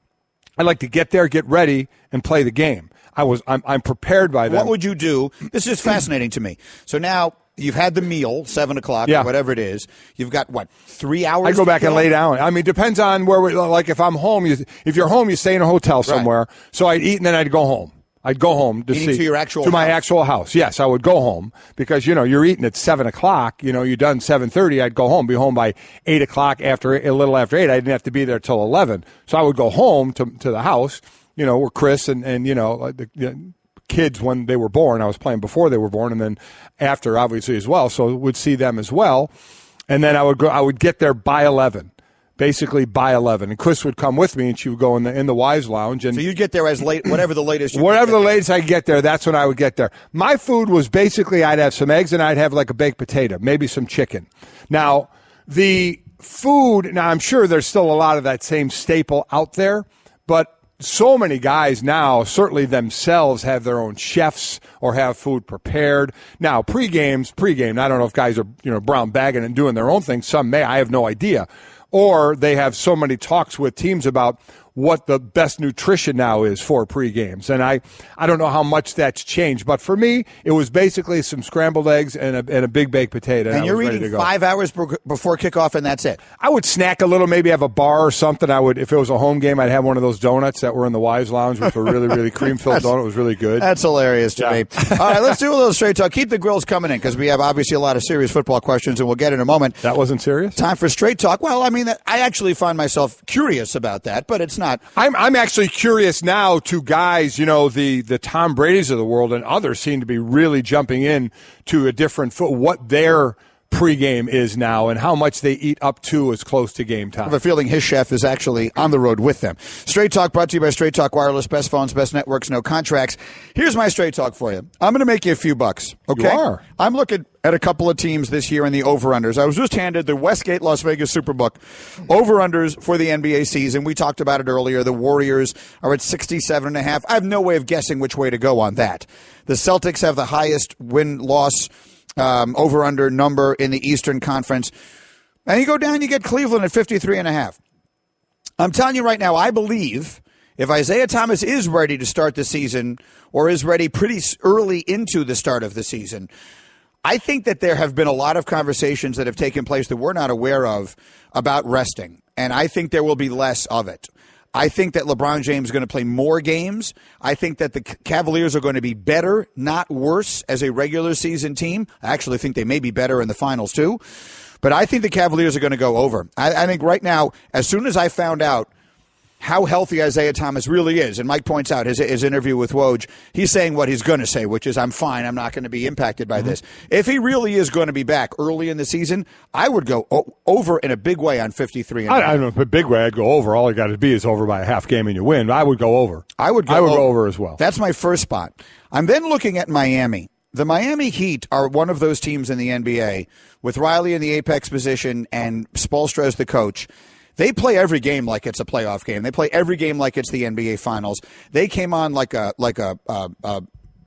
I like to get there, get ready, and play the game. I'm prepared by that. What would you do? This is fascinating to me. So now you've had the meal, 7 o'clock, or whatever it is. You've got, 3 hours? I go back and lay down. I mean, depends on where if I'm home, if you're home, you stay in a hotel somewhere. Right. So I'd eat and then I'd go home. I'd go home to my actual house. Yes, I would go home because, you're eating at 7 o'clock. You're done 7:30. I'd go home, be home by 8 o'clock, a little after 8. I didn't have to be there till 11. So I would go home to the house, where Chris and the kids, when they were born, I was playing before they were born, and then after, obviously, as well. So would see them as well. And then I would get there by 11. Basically by 11, and Chris would come with me, and she would go in the wives' lounge. And so you'd get there as late, whatever the latest. Whatever the latest I get there, that's when I would get there. My food was basically I'd have some eggs and I'd have like a baked potato, maybe some chicken. Now the food. Now I'm sure there's still a lot of that same staple out there, but so many guys now certainly themselves have their own chefs or have food prepared. Now pregame. I don't know if guys are brown bagging and doing their own thing. Some may. I have no idea. or they have so many talks with teams about what the best nutrition now is for pre-games. And I don't know how much that's changed. But for me, it was basically some scrambled eggs and a big baked potato. And you're eating 5 hours before kickoff, and that's it? I would snack a little, maybe have a bar or something. I would, if it was a home game, I'd have one of those donuts that were in the Wives Lounge, which were really, really cream-filled donut. It was really good. That's hilarious to me. All right, let's do a little straight talk. Keep the grills coming in because we have obviously a lot of serious football questions, and we'll get in a moment. That wasn't serious? Time for straight talk. Well, I mean, I actually find myself curious about that, but it's not. I'm actually curious now to guys, the Tom Brady's of the world and others seem to be really jumping in to a different what their pregame is now and how much they eat up to as close to game time. I have a feeling his chef is actually on the road with them. Straight Talk brought to you by Straight Talk Wireless. Best phones, best networks, no contracts. Here's my Straight Talk for you. I'm going to make you a few bucks. Okay? You are. I'm looking at a couple of teams this year in the over-unders. I was just handed the Westgate Las Vegas Superbook over-unders for the NBA season. We talked about it earlier. The Warriors are at 67.5. I have no way of guessing which way to go on that. The Celtics have the highest win-loss over-under number in the Eastern Conference. And you go down, you get Cleveland at 53.5. I'm telling you right now, I believe if Isaiah Thomas is ready to start the season or is ready pretty early into the start of the season, I think that there have been a lot of conversations that have taken place that we're not aware of about resting. And I think there will be less of it. I think that LeBron James is going to play more games. I think that the Cavaliers are going to be better, not worse, as a regular season team. I actually think they may be better in the finals, too. But I think the Cavaliers are going to go over. I think right now, as soon as I found out how healthy Isaiah Thomas really is, and Mike points out his interview with Woj, he's saying what he's going to say, which is, I'm fine, I'm not going to be impacted by this. If he really is going to be back early in the season, I would go over in a big way on 53. I don't know if a big way I'd go over. All you got to be is over by a half game and you win. I would go over. I would go over as well. That's my first spot. I'm then looking at Miami. The Miami Heat are one of those teams in the NBA with Riley in the apex position and Spoelstra as the coach. They play every game like it's a playoff game. They play every game like it's the NBA Finals. They came on like a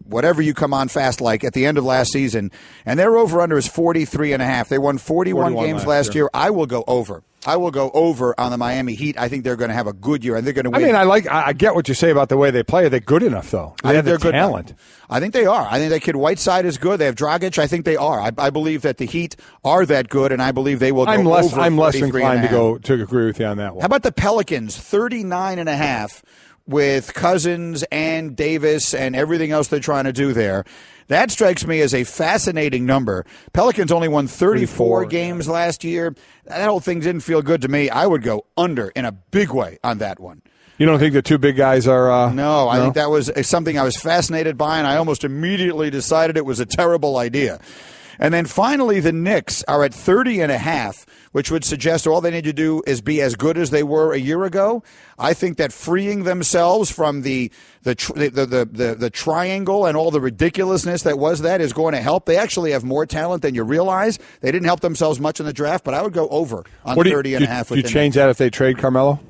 whatever you come on fast like at the end of last season, and their over-under is 43.5. They won 41 games last year. I will go over. I will go over on the Miami Heat. I think they're going to have a good year, and they're going to win. I mean, I get what you say about the way they play. Are they good enough, though? They have the talent. I think they are. I think that kid Whiteside is good. They have Dragic. I think they are. I believe that the Heat are that good, and I believe they will go over. I'm less inclined to agree with you on that one. How about the Pelicans? 39.5 with Cousins and Davis and everything else they're trying to do there. That strikes me as a fascinating number. Pelicans only won 34 games last year. That whole thing didn't feel good to me. I would go under in a big way on that one. You don't think the two big guys are... No, I think that was something I was fascinated by, and I almost immediately decided it was a terrible idea. And then finally, the Knicks are at 30.5, which would suggest all they need to do is be as good as they were a year ago. I think that freeing themselves from the triangle and all the ridiculousness that was that is going to help. They actually have more talent than you realize. They didn't help themselves much in the draft, but I would go over on 30.5. Do you change that if they trade Carmelo?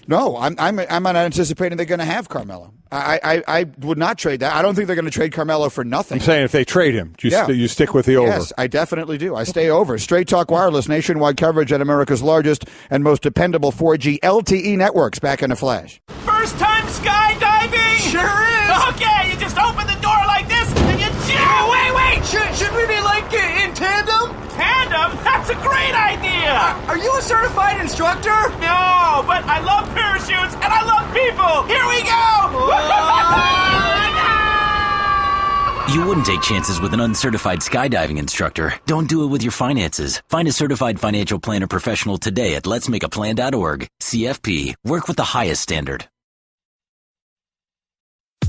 No, I'm not anticipating they're going to have Carmelo. I would not trade that. I don't think they're going to trade Carmelo for nothing. I'm saying if they trade him, you stick with the over. Yes, I definitely do. I stay over. Straight Talk Wireless, nationwide coverage at America's largest and most dependable 4G LTE networks. Back in a flash. First time skydiving? Sure is. Okay, you just open the door like this and you jump. Wait. Should we be like in tandem? Tandem? That's a great idea. Are you a certified instructor? No, but I love parachutes and I love people. Here we go. You wouldn't take chances with an uncertified skydiving instructor. Don't do it with your finances. Find a certified financial planner professional today at letsmakeaplan.org. CFP. Work with the highest standard.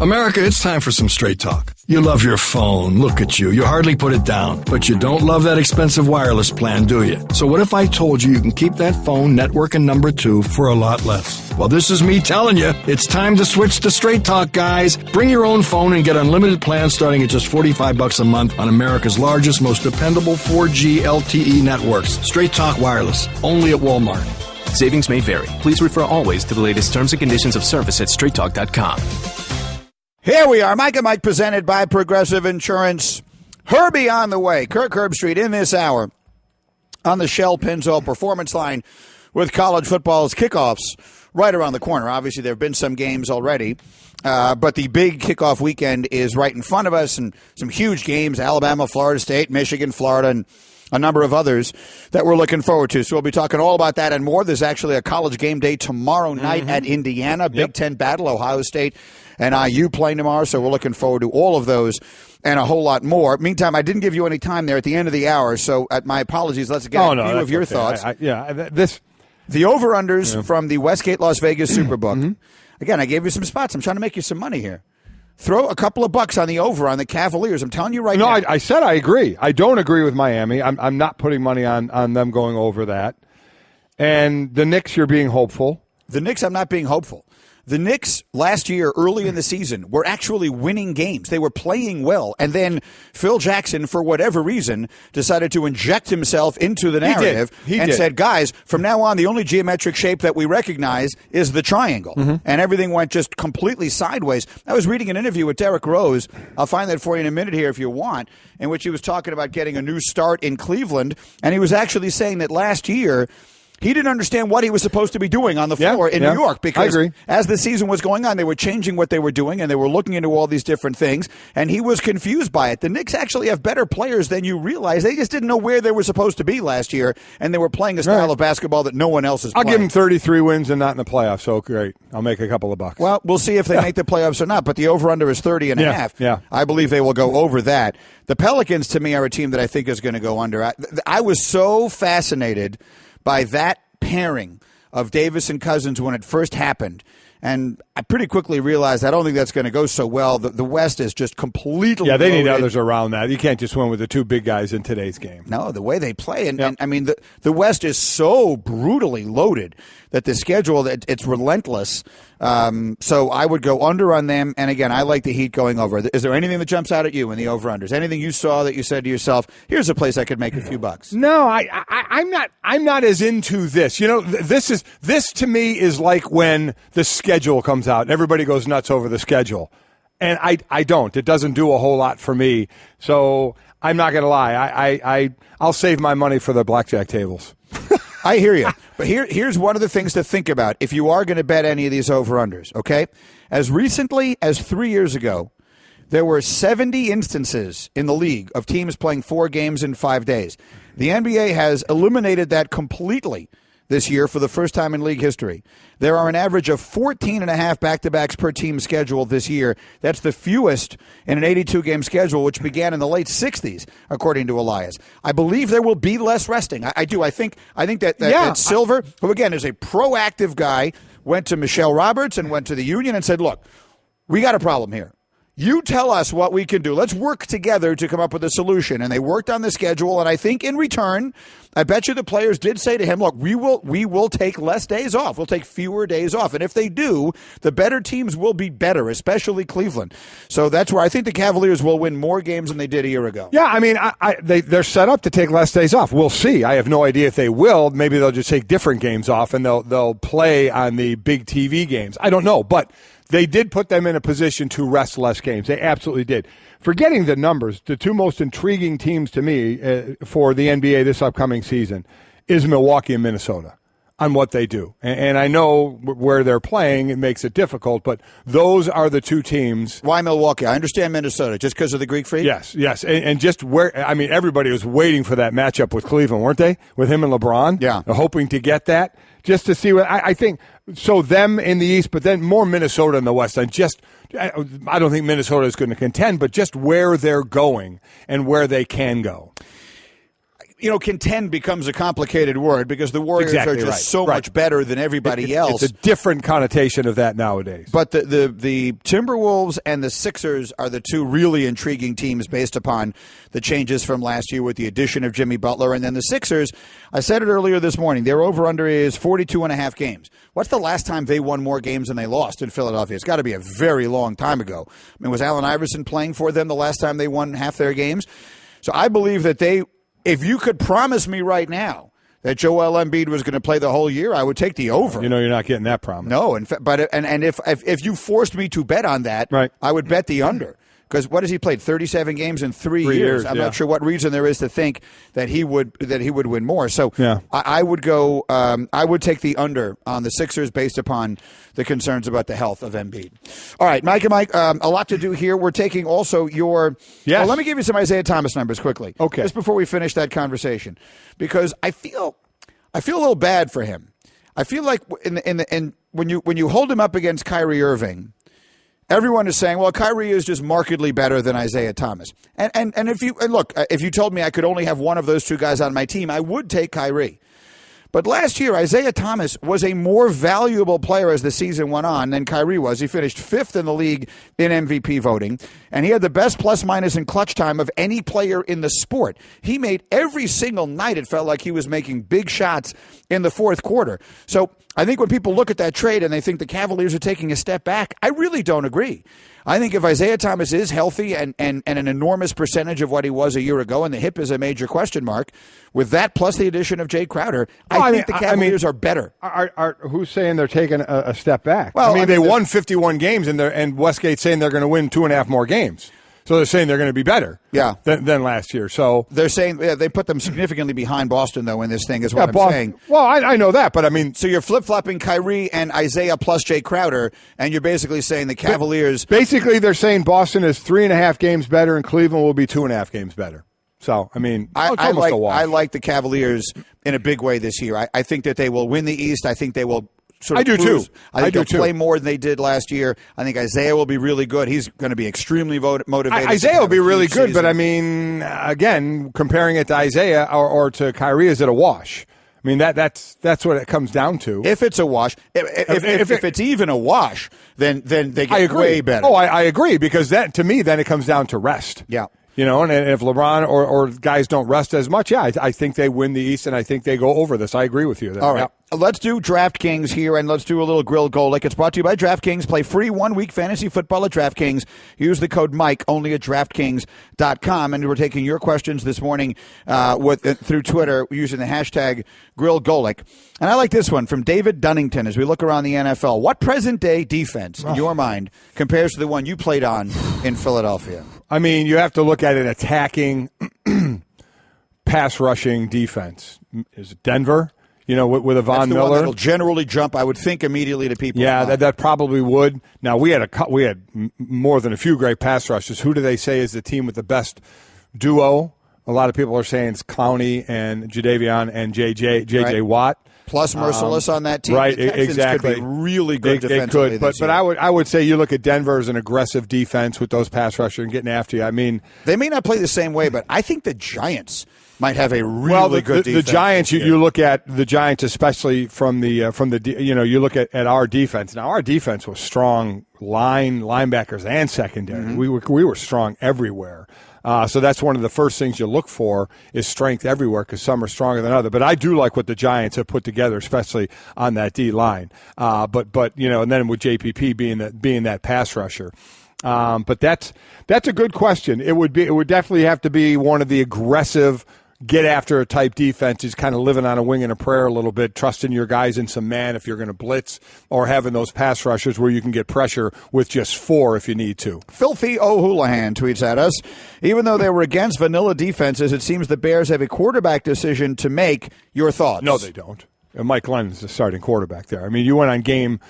America, it's time for some straight talk. You love your phone. Look at you. You hardly put it down. But you don't love that expensive wireless plan, do you? So what if I told you can keep that phone network and number 2 for a lot less? Well, this is me telling you. It's time to switch to Straight Talk, guys. Bring your own phone and get unlimited plans starting at just $45 a month on America's largest, most dependable 4G LTE networks. Straight Talk Wireless. Only at Walmart. Savings may vary. Please refer always to the latest terms and conditions of service at straighttalk.com. Here we are, Mike and Mike, presented by Progressive Insurance. Herbie on the way. Kirk Herbstreit in this hour on the Shell Pennzoil Performance Line with college football's kickoffs right around the corner. Obviously, there have been some games already, but the big kickoff weekend is right in front of us, and some huge games, Alabama, Florida State, Michigan, Florida, and a number of others that we're looking forward to. So we'll be talking all about that and more. There's actually a college game day tomorrow night at Indiana, Big Ten battle, Ohio State and IU playing tomorrow, so we're looking forward to all of those and a whole lot more. Meantime, I didn't give you any time there at the end of the hour, so my apologies. Let's get a few of your thoughts. The over-unders from the Westgate Las Vegas Superbook. Again, I gave you some spots. I'm trying to make you some money here. Throw a couple of bucks on the over on the Cavaliers. I'm telling you right now. No, I said I agree. I don't agree with Miami. I'm not putting money on them going over that. And the Knicks, you're being hopeful. The Knicks, I'm not being hopeful. The Knicks last year, early in the season, were actually winning games. They were playing well. And then Phil Jackson, for whatever reason, decided to inject himself into the narrative and said, guys, from now on, the only geometric shape that we recognize is the triangle. And everything went just completely sideways. I was reading an interview with Derrick Rose. I'll find that for you in a minute here if you want, in which he was talking about getting a new start in Cleveland. And he was actually saying that last year, he didn't understand what he was supposed to be doing on the floor in New York because as the season was going on, they were changing what they were doing and they were looking into all these different things, and he was confused by it. The Knicks actually have better players than you realize. They just didn't know where they were supposed to be last year, and they were playing a style of basketball that no one else is playing. I'll give them 33 wins and not in the playoffs, so great. I'll make a couple of bucks. Well, we'll see if they make the playoffs or not, but the over-under is 30.5. Yeah. I believe they will go over that. The Pelicans, to me, are a team that I think is going to go under. I was so fascinated by that pairing of Davis and Cousins when it first happened. And I pretty quickly realized I don't think that's going to go so well. The West is just completely they loaded. need others around that. You can't just win with the two big guys in today's game. No, the way they play. And I mean, the West is so brutally loaded that the schedule, it's relentless. So I would go under on them. And again, I like the Heat going over. Is there anything that jumps out at you in the over-unders? Anything you saw that you said to yourself, here's a place I could make a few bucks? No, I'm not as into this. You know, this to me is like when the schedule comes out and everybody goes nuts over the schedule. And I don't. It doesn't do a whole lot for me. So I'm not going to lie. I'll save my money for the blackjack tables. I hear you. But here's one of the things to think about if you are going to bet any of these over-unders, okay? As recently as 3 years ago, there were 70 instances in the league of teams playing 4 games in 5 days. The NBA has eliminated that completely this year for the first time in league history. There are an average of 14.5 back-to-backs per team scheduled this year. That's the fewest in an 82-game schedule, which began in the late 60s, according to Elias. I believe there will be less resting. I do. I think that Silver, who, again, is a proactive guy, went to Michelle Roberts and went to the union and said, look, we got a problem here. You tell us what we can do. Let's work together to come up with a solution. And they worked on the schedule, and I think in return, I bet you the players did say to him, look, we will take less days off. We'll take fewer days off. And if they do, the better teams will be better, especially Cleveland. So that's where I think the Cavaliers will win more games than they did a year ago. Yeah, I mean, they're set up to take less days off. We'll see. I have no idea if they will. Maybe they'll just take different games off, and they'll play on the big TV games. I don't know, but they did put them in a position to rest less games. They absolutely did. Forgetting the numbers, the two most intriguing teams to me for the NBA this upcoming season is Milwaukee and Minnesota on what they do. And I know where they're playing, it makes it difficult, but those are the two teams. Why Milwaukee? I understand Minnesota, just because of the Greek Freak? Yes. And just where, I mean, everybody was waiting for that matchup with Cleveland, weren't they? With him and LeBron? Yeah. They're hoping to get that. Just to see what I think. So them in the East, but then more Minnesota in the West. I don't think Minnesota is going to contend, but just where they're going and where they can go. You know, contend becomes a complicated word because the Warriors are just so much better than everybody else. It's a different connotation of that nowadays. But the Timberwolves and the Sixers are the two really intriguing teams based upon the changes from last year with the addition of Jimmy Butler. And then the Sixers, I said it earlier this morning, their over-under is 42.5 games. What's the last time they won more games than they lost in Philadelphia? It's got to be a very long time ago. I mean, was Allen Iverson playing for them the last time they won half their games? So I believe that if you could promise me right now that Joel Embiid was going to play the whole year, I would take the over. You know, you're not getting that promise. No, but if you forced me to bet on that, I would bet the under Because what has he played? 37 games in 3 years. I'm not sure what reason there is to think that he would win more. So I would go. I would take the under on the Sixers based upon the concerns about the health of Embiid. All right, Mike and Mike, a lot to do here. We're taking also your. Yes. Well, let me give you some Isaiah Thomas numbers quickly. Okay. Just before we finish that conversation, because I feel a little bad for him. I feel like when you hold him up against Kyrie Irving, everyone is saying, well, Kyrie is just markedly better than Isaiah Thomas. And if you told me I could only have one of those two guys on my team, I would take Kyrie. But last year, Isaiah Thomas was a more valuable player as the season went on than Kyrie was. He finished 5th in the league in MVP voting, and he had the best plus-minus and clutch time of any player in the sport. He made every single night, it felt like he was making big shots in the fourth quarter. So I think when people look at that trade and they think the Cavaliers are taking a step back, I really don't agree. I think if Isaiah Thomas is healthy and an enormous percentage of what he was a year ago, and the hip is a major question mark, with that plus the addition of Jay Crowder, I think the Cavaliers are better. Who's saying they're taking a step back? Well, they won 51 games, and Westgate's saying they're going to win 2.5 more games. So they're saying they're going to be better than last year. So they're saying they put them significantly behind Boston, though, in this thing is what I'm saying. Well, I know that, but I mean. So you're flip-flopping Kyrie and Isaiah plus Jay Crowder, and you're basically saying the Cavaliers. Basically, they're saying Boston is 3.5 games better, and Cleveland will be 2.5 games better. So, I mean, it's almost a wash. I like the Cavaliers in a big way this year. I think that they will win the East. I think they will. I do too. I think they'll play more than they did last year. I think Isaiah will be really good. He's going to be extremely motivated. Isaiah will be really good, but I mean, again, comparing it to Isaiah or to Kyrie, is it a wash? I mean, that's what it comes down to. If it's a wash, if it's even a wash, then they get way better. Oh, I agree, because that, to me, then it comes down to rest. Yeah. You know, and if LeBron or guys don't rest as much, I think they win the East, and I think they go over this. I agree with you there. All right. Let's do DraftKings here, and let's do a little grilled Golic. It's brought to you by DraftKings. Play free 1-week fantasy football at DraftKings. Use the code Mike only at DraftKings.com. And we're taking your questions this morning through Twitter using the hashtag grilled Golic. And I like this one from David Dunnington as we look around the NFL. What present-day defense, in your mind, compares to the one you played on in Philadelphia? I mean, you have to look at an attacking, pass-rushing defense. Is it Denver? You know, with Von Miller, one that'll generally jump. I would think immediately to people. Yeah, that probably would. Now we had more than a few great pass rushes. Who do they say is the team with the best duo? A lot of people are saying it's Clowney and Jadeveon and JJ Watt. Plus Merciless on that team. Right, the Texans exactly. Could be really good defensively. They could, but I would say you look at Denver as an aggressive defense with those pass rushers and getting after you. I mean, they may not play the same way, but I think the Giants might have a really good defense. The Giants, you look at the Giants, especially from the you look at our defense. Now our defense was strong, linebackers and secondary. Mm-hmm. We were strong everywhere. So that's one of the first things you look for is strength everywhere, because some are stronger than others. But I do like what the Giants have put together, especially on that D line. But and then with JPP being that pass rusher. But that's a good question. It would definitely have to be one of the aggressive, get after a type defenses, kind of living on a wing and a prayer a little bit, trusting your guys in some man if you're going to blitz, or having those pass rushers where you can get pressure with just 4 if you need to. Filthy O'Houlihan tweets at us, even though they were against vanilla defenses, it seems the Bears have a quarterback decision to make. Your thoughts? No, they don't. And Mike Glennon's the starting quarterback there. I mean, you went on game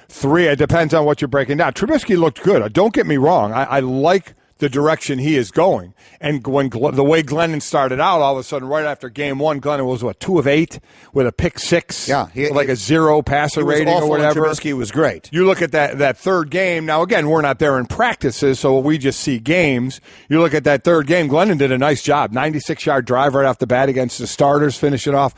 3. It depends on what you're breaking down. Trubisky looked good. Don't get me wrong. I like the direction he is going. And when the way Glennon started out, all of a sudden, right after game 1, Glennon was, 2 of 8 with a pick 6? Yeah. Like a 0 passer rating or whatever. Trubisky was great. You look at that third game. Now, again, we're not there in practices, so we just see games. You look at that third game, Glennon did a nice job. 96-yard drive right off the bat against the starters, finish it off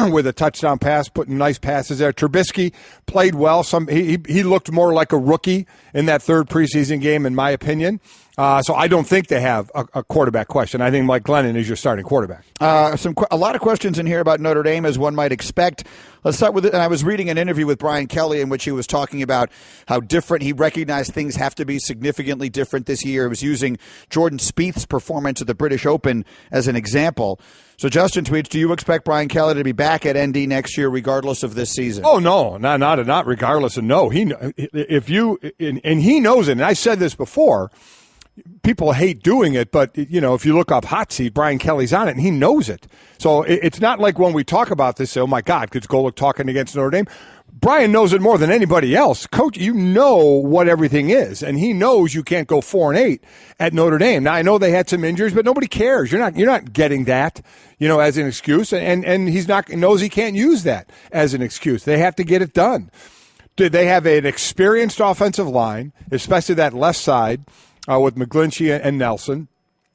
with a touchdown pass, putting nice passes there. Trubisky played well. He looked more like a rookie in that third preseason game, in my opinion. So I don't think they have a quarterback question. I think Mike Glennon is your starting quarterback. A lot of questions in here about Notre Dame, as one might expect. Let's start with it. And I was reading an interview with Brian Kelly in which he was talking about how different he recognized things have to be significantly different this year. He was using Jordan Spieth's performance at the British Open as an example. So Justin tweets, do you expect Brian Kelly to be back at ND next year regardless of this season? Oh, no, not regardless of no. He knows it. And I said this before. people hate doing it, but, if you look up hot seat, Brian Kelly's on it, and he knows it. So it's not like when we talk about this, say, oh, my God, could Golick talking against Notre Dame? Brian knows it more than anybody else. Coach, you know what everything is, and he knows you can't go 4-8 at Notre Dame. Now, I know they had some injuries, but nobody cares. You're not getting that, as an excuse, and knows he can't use that as an excuse. They have to get it done. They have an experienced offensive line, especially that left side with McGlinchey and Nelson.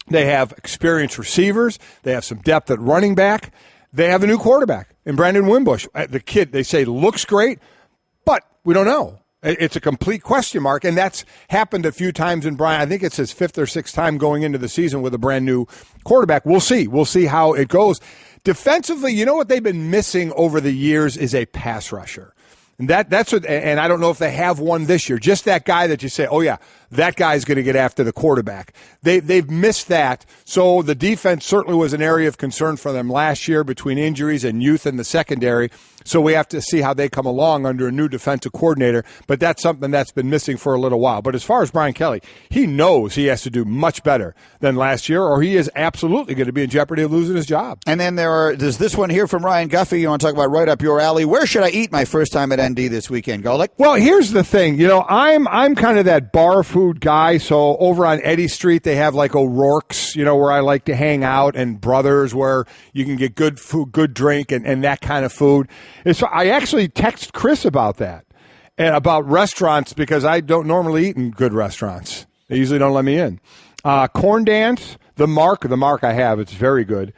They have experienced receivers. They have some depth at running back. They have a new quarterback in Brandon Wimbush. The kid, they say, looks great, but we don't know. It's a complete question mark, and that's happened a few times in Brian. I think it's his 5th or 6th time going into the season with a brand new quarterback. We'll see. We'll see how it goes. Defensively, what they've been missing over the years is a pass rusher. And that's what, and I don't know if they have one this year. Just that guy that you say, oh yeah, that guy's going to get after the quarterback. They've missed that. So the defense certainly was an area of concern for them last year between injuries and youth in the secondary. So we have to see how they come along under a new defensive coordinator. But that's something that's been missing for a little while. But as far as Brian Kelly, he knows he has to do much better than last year, or he is absolutely going to be in jeopardy of losing his job. And then there's this one here from Ryan Guffey. You want to talk about right up your alley. Where should I eat my first time at ND this weekend, Golick? Well, here's the thing. I'm kind of that bar food guy. So over on Eddy Street, they have like O'Rourke's, where I like to hang out, and Brothers, where you can get good food, good drink, and that kind of food. And so I actually text Chris about that and about restaurants, because I don't normally eat in good restaurants. They usually don't let me in. Corn Dance, the Mark I have, it's very good.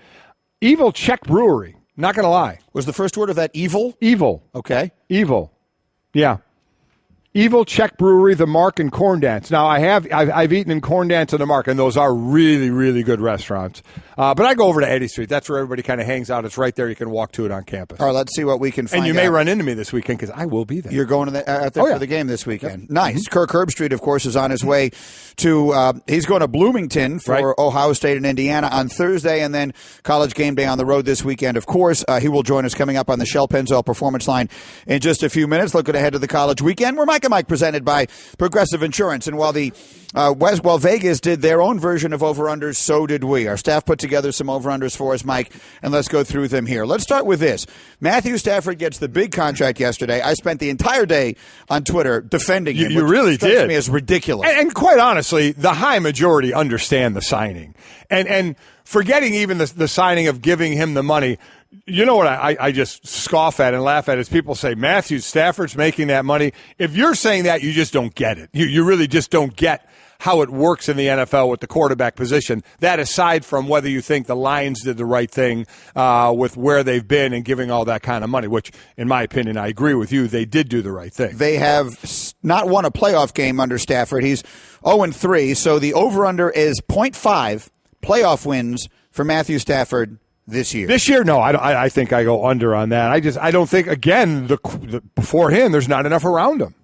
Evil Czech Brewery, not going to lie. Was the first word of that evil? Evil. Okay. Evil. Yeah. Evil Czech Brewery, the Mark, and Corn Dance. Now, I've eaten in Corn Dance and the Mark, and those are really, really good restaurants. But I go over to Eddy Street. That's where everybody kind of hangs out. It's right there. You can walk to it on campus. All right, let's see what we can find And you may run into me this weekend, because I will be there. You're going out there for the game this weekend. Yep. Nice. Mm-hmm. Kirk Herbstreit, of course, is on his way to he's going to Bloomington for Ohio State and Indiana on Thursday, and then College Game Day on the road this weekend. Of course, he will join us coming up on the Shell Pennzoil Performance Line in just a few minutes. Looking ahead to the college weekend, where Mike and Mike presented by Progressive Insurance. And while Vegas did their own version of over-unders, so did we. Our staff put together some over-unders for us, Mike, and let's go through them here. Let's start with this. Matthew Stafford gets the big contract yesterday. I spent the entire day on Twitter defending him. You really did. Strikes me as ridiculous. And quite honestly, the high majority understand the signing. And forgetting even the signing of giving him the money, you know what I just scoff at and laugh at is people say, Matthew Stafford's making that money. If you're saying that, you just don't get it. You really just don't get how it works in the NFL with the quarterback position. That aside from whether you think the Lions did the right thing with where they've been and giving all that kind of money, which, in my opinion, I agree with you, they did do the right thing. They have not won a playoff game under Stafford. He's 0-3, so the over-under is 0.5 playoff wins for Matthew Stafford this year. This year, no. I think I go under on that. I don't think, again, before him, there's not enough around him.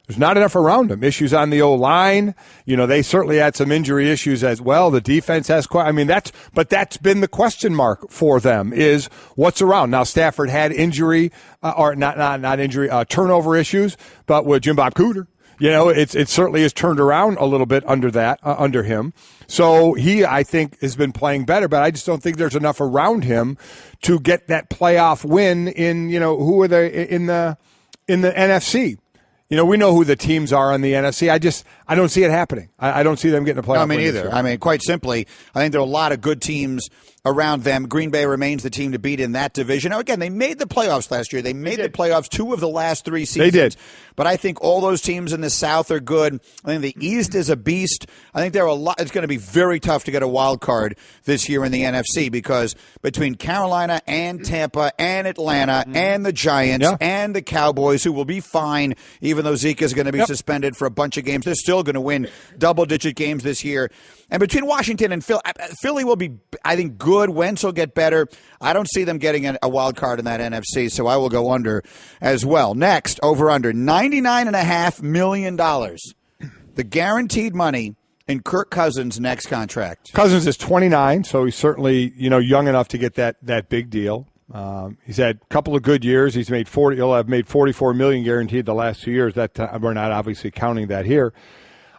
There's not enough around him. Issues on the O-line. They certainly had some injury issues as well. The defense has that's been the question mark for them, is what's around. Now, Stafford had injury, or not injury, turnover issues, but with Jim Bob Cooter, it certainly has turned around a little bit under him. So he, I think, has been playing better, but I just don't think there's enough around him to get that playoff win in, who are they in the NFC. We know who the teams are in the NFC. I don't see it happening. I don't see them getting a playoff win. Me neither. Quite simply, I think there are a lot of good teams around them. Green Bay remains the team to beat in that division. Now, again, they made the playoffs last year. They made the playoffs 2 of the last 3 seasons. They did. But I think all those teams in the South are good. I think the East is a beast. I think it's going to be very tough to get a wild card this year in the NFC, because between Carolina and Tampa and Atlanta and the Giants and the Cowboys, who will be fine, even though Zeke is going to be suspended for a bunch of games, they're still going to win double-digit games this year. And between Washington and Philly will be, I think, good. Wentz will get better. I don't see them getting a wild card in that NFC, so I will go under as well. Next, over-under, $99.5 million. The guaranteed money in Kirk Cousins' next contract. Cousins is 29, so he's certainly young enough to get that big deal. He's had a couple of good years. He'll have made $44 million guaranteed the last 2 years. That we're not obviously counting that here.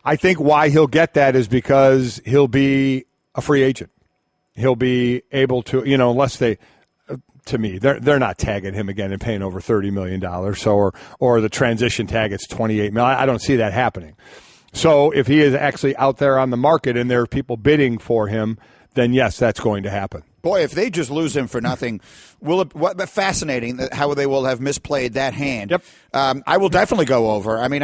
I think why he'll get that is because he'll be a free agent. He'll be able to, unless they, to me, they're not tagging him again and paying over $30 million. So, or the transition tag, it's $28 million. I don't see that happening. So if he is actually out there on the market and there are people bidding for him, then yes, that's going to happen. Boy, if they just lose him for nothing, fascinating how they will have misplayed that hand. Yep. I will definitely go over. I mean,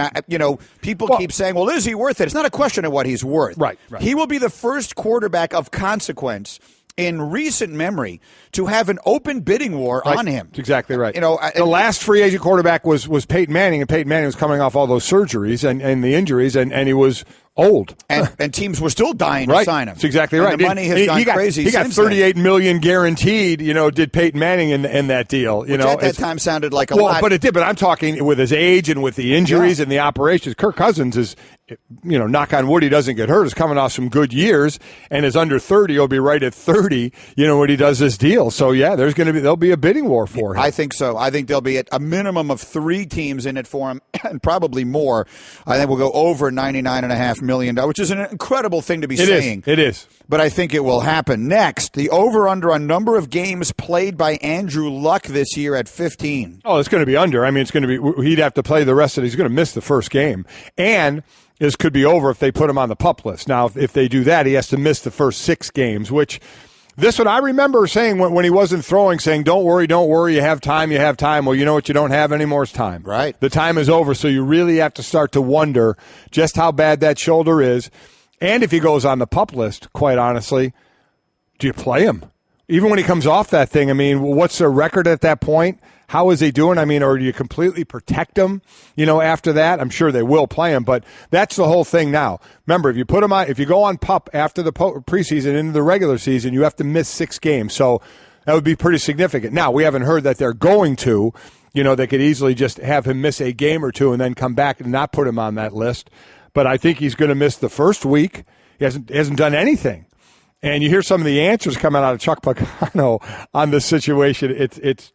people keep saying, well, is he worth it? It's not a question of what he's worth. Right. He will be the first quarterback of consequence in recent memory to have an open bidding war on him. That's exactly right. The last free agent quarterback was Peyton Manning, and Peyton Manning was coming off all those surgeries and the injuries, and he was old. And teams were still dying to sign him. That's exactly right. And the money has gone crazy. He got $38 million guaranteed. Did Peyton Manning in that deal? Which at that time sounded like a lot. But it did. But I'm talking with his age and with the injuries and the operations. Kirk Cousins is, knock on wood, he doesn't get hurt. Is coming off some good years and is under 30. He'll be right at 30. When he does this deal. So yeah, there'll be a bidding war for him. I think so. I think there'll be a minimum of 3 teams in it for him, and probably more. I think we'll go over $99.5 million, which is an incredible thing to be saying. It is. But I think it will happen. Next, the over-under on number of games played by Andrew Luck this year at 15. Oh, it's going to be under. I mean, it's going to be. He'd have to play the rest of it. He's going to miss the first game, and this could be over if they put him on the PUP list. Now, if they do that, he has to miss the first 6 games, which. This one I remember saying when he wasn't throwing, saying, don't worry, you have time. Well, you know what you don't have anymore is time. Right. The time is over, so you really have to start to wonder just how bad that shoulder is. And if he goes on the PUP list, quite honestly, do you play him? Even when he comes off that thing, I mean, what's their record at that point? How is he doing? I mean, or do you completely protect him, after that? I'm sure they will play him, but that's the whole thing now. Remember, if you put him on, if you go on PUP after the preseason into the regular season, you have to miss 6 games. So that would be pretty significant. Now, we haven't heard that they're going to. They could easily just have him miss a game or 2 and then come back and not put him on that list. But I think he's going to miss the first week. He hasn't done anything. And you hear some of the answers coming out of Chuck Pagano on this situation. It's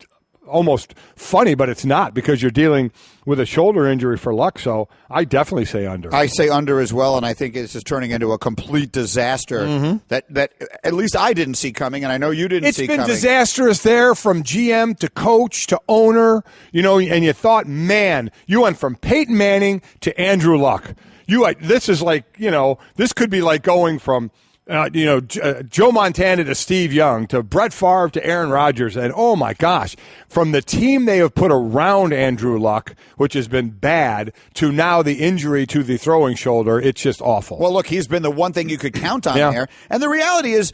almost funny, but it's not, because you're dealing with a shoulder injury for Luck. So I definitely say under. I say under as well, and I think it's just turning into a complete disaster that at least I didn't see coming, and I know you didn't see coming. It's been disastrous there from GM to coach to owner, and you thought, man, you went from Peyton Manning to Andrew Luck. This is like, this could be like going from Joe Montana to Steve Young to Brett Favre to Aaron Rodgers. And, oh, my gosh, from the team they have put around Andrew Luck, which has been bad, to now the injury to the throwing shoulder, it's just awful. Well, look, he's been the one thing you could count on there. And the reality is,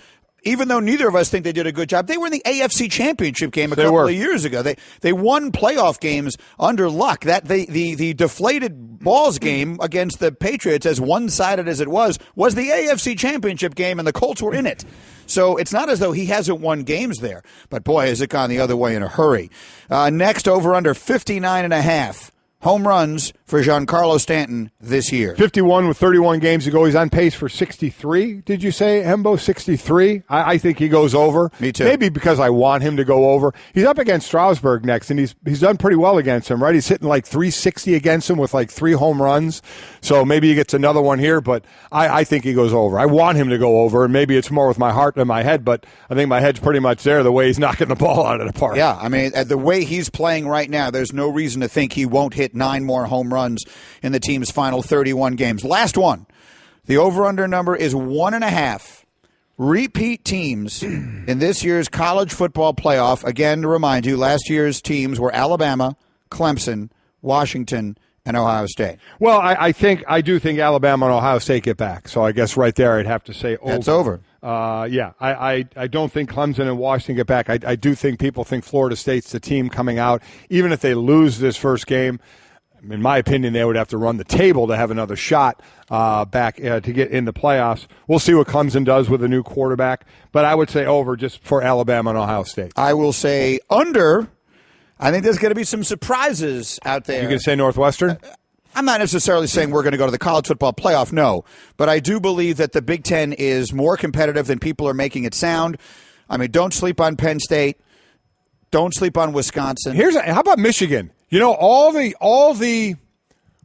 even though neither of us think they did a good job, they were in the AFC Championship game a couple of years ago. They won playoff games under Luck. That the deflated balls game against the Patriots, as one-sided as it was the AFC Championship game, and the Colts were in it. So it's not as though he hasn't won games there. But, boy, has it gone the other way in a hurry. Next, over under 59.5 home runs for Giancarlo Stanton this year. 51 with 31 games to go. He's on pace for 63. Did you say, Hembo, 63? I think he goes over. Me too. Maybe because I want him to go over. He's up against Strasburg next, and he's done pretty well against him, right? He's hitting like 360 against him with like 3 home runs. So maybe he gets another one here, but I think he goes over. I want him to go over, and maybe it's more with my heart than my head, but I think my head's pretty much there the way he's knocking the ball out of the park. Yeah, I mean, the way he's playing right now, there's no reason to think he won't hit 9 more home runs in the team's final 31 games. Last one. The over-under number is 1.5 repeat teams in this year's college football playoff. Again, to remind you, last year's teams were Alabama, Clemson, Washington, and Ohio State. Well, I do think Alabama and Ohio State get back. So I guess right there I'd have to say over. That's over. I don't think Clemson and Washington get back. I do think people think Florida State's the team coming out. Even if they lose this first game, in my opinion, they would have to run the table to have another shot back to get in the playoffs. We'll see what Clemson does with a new quarterback, but I would say over just for Alabama and Ohio State. I will say under. I think there's going to be some surprises out there. You can say Northwestern? I'm not necessarily saying we're going to go to the college football playoff, no. But I do believe that the Big Ten is more competitive than people are making it sound. I mean, don't sleep on Penn State. Don't sleep on Wisconsin. How about Michigan? You know, all the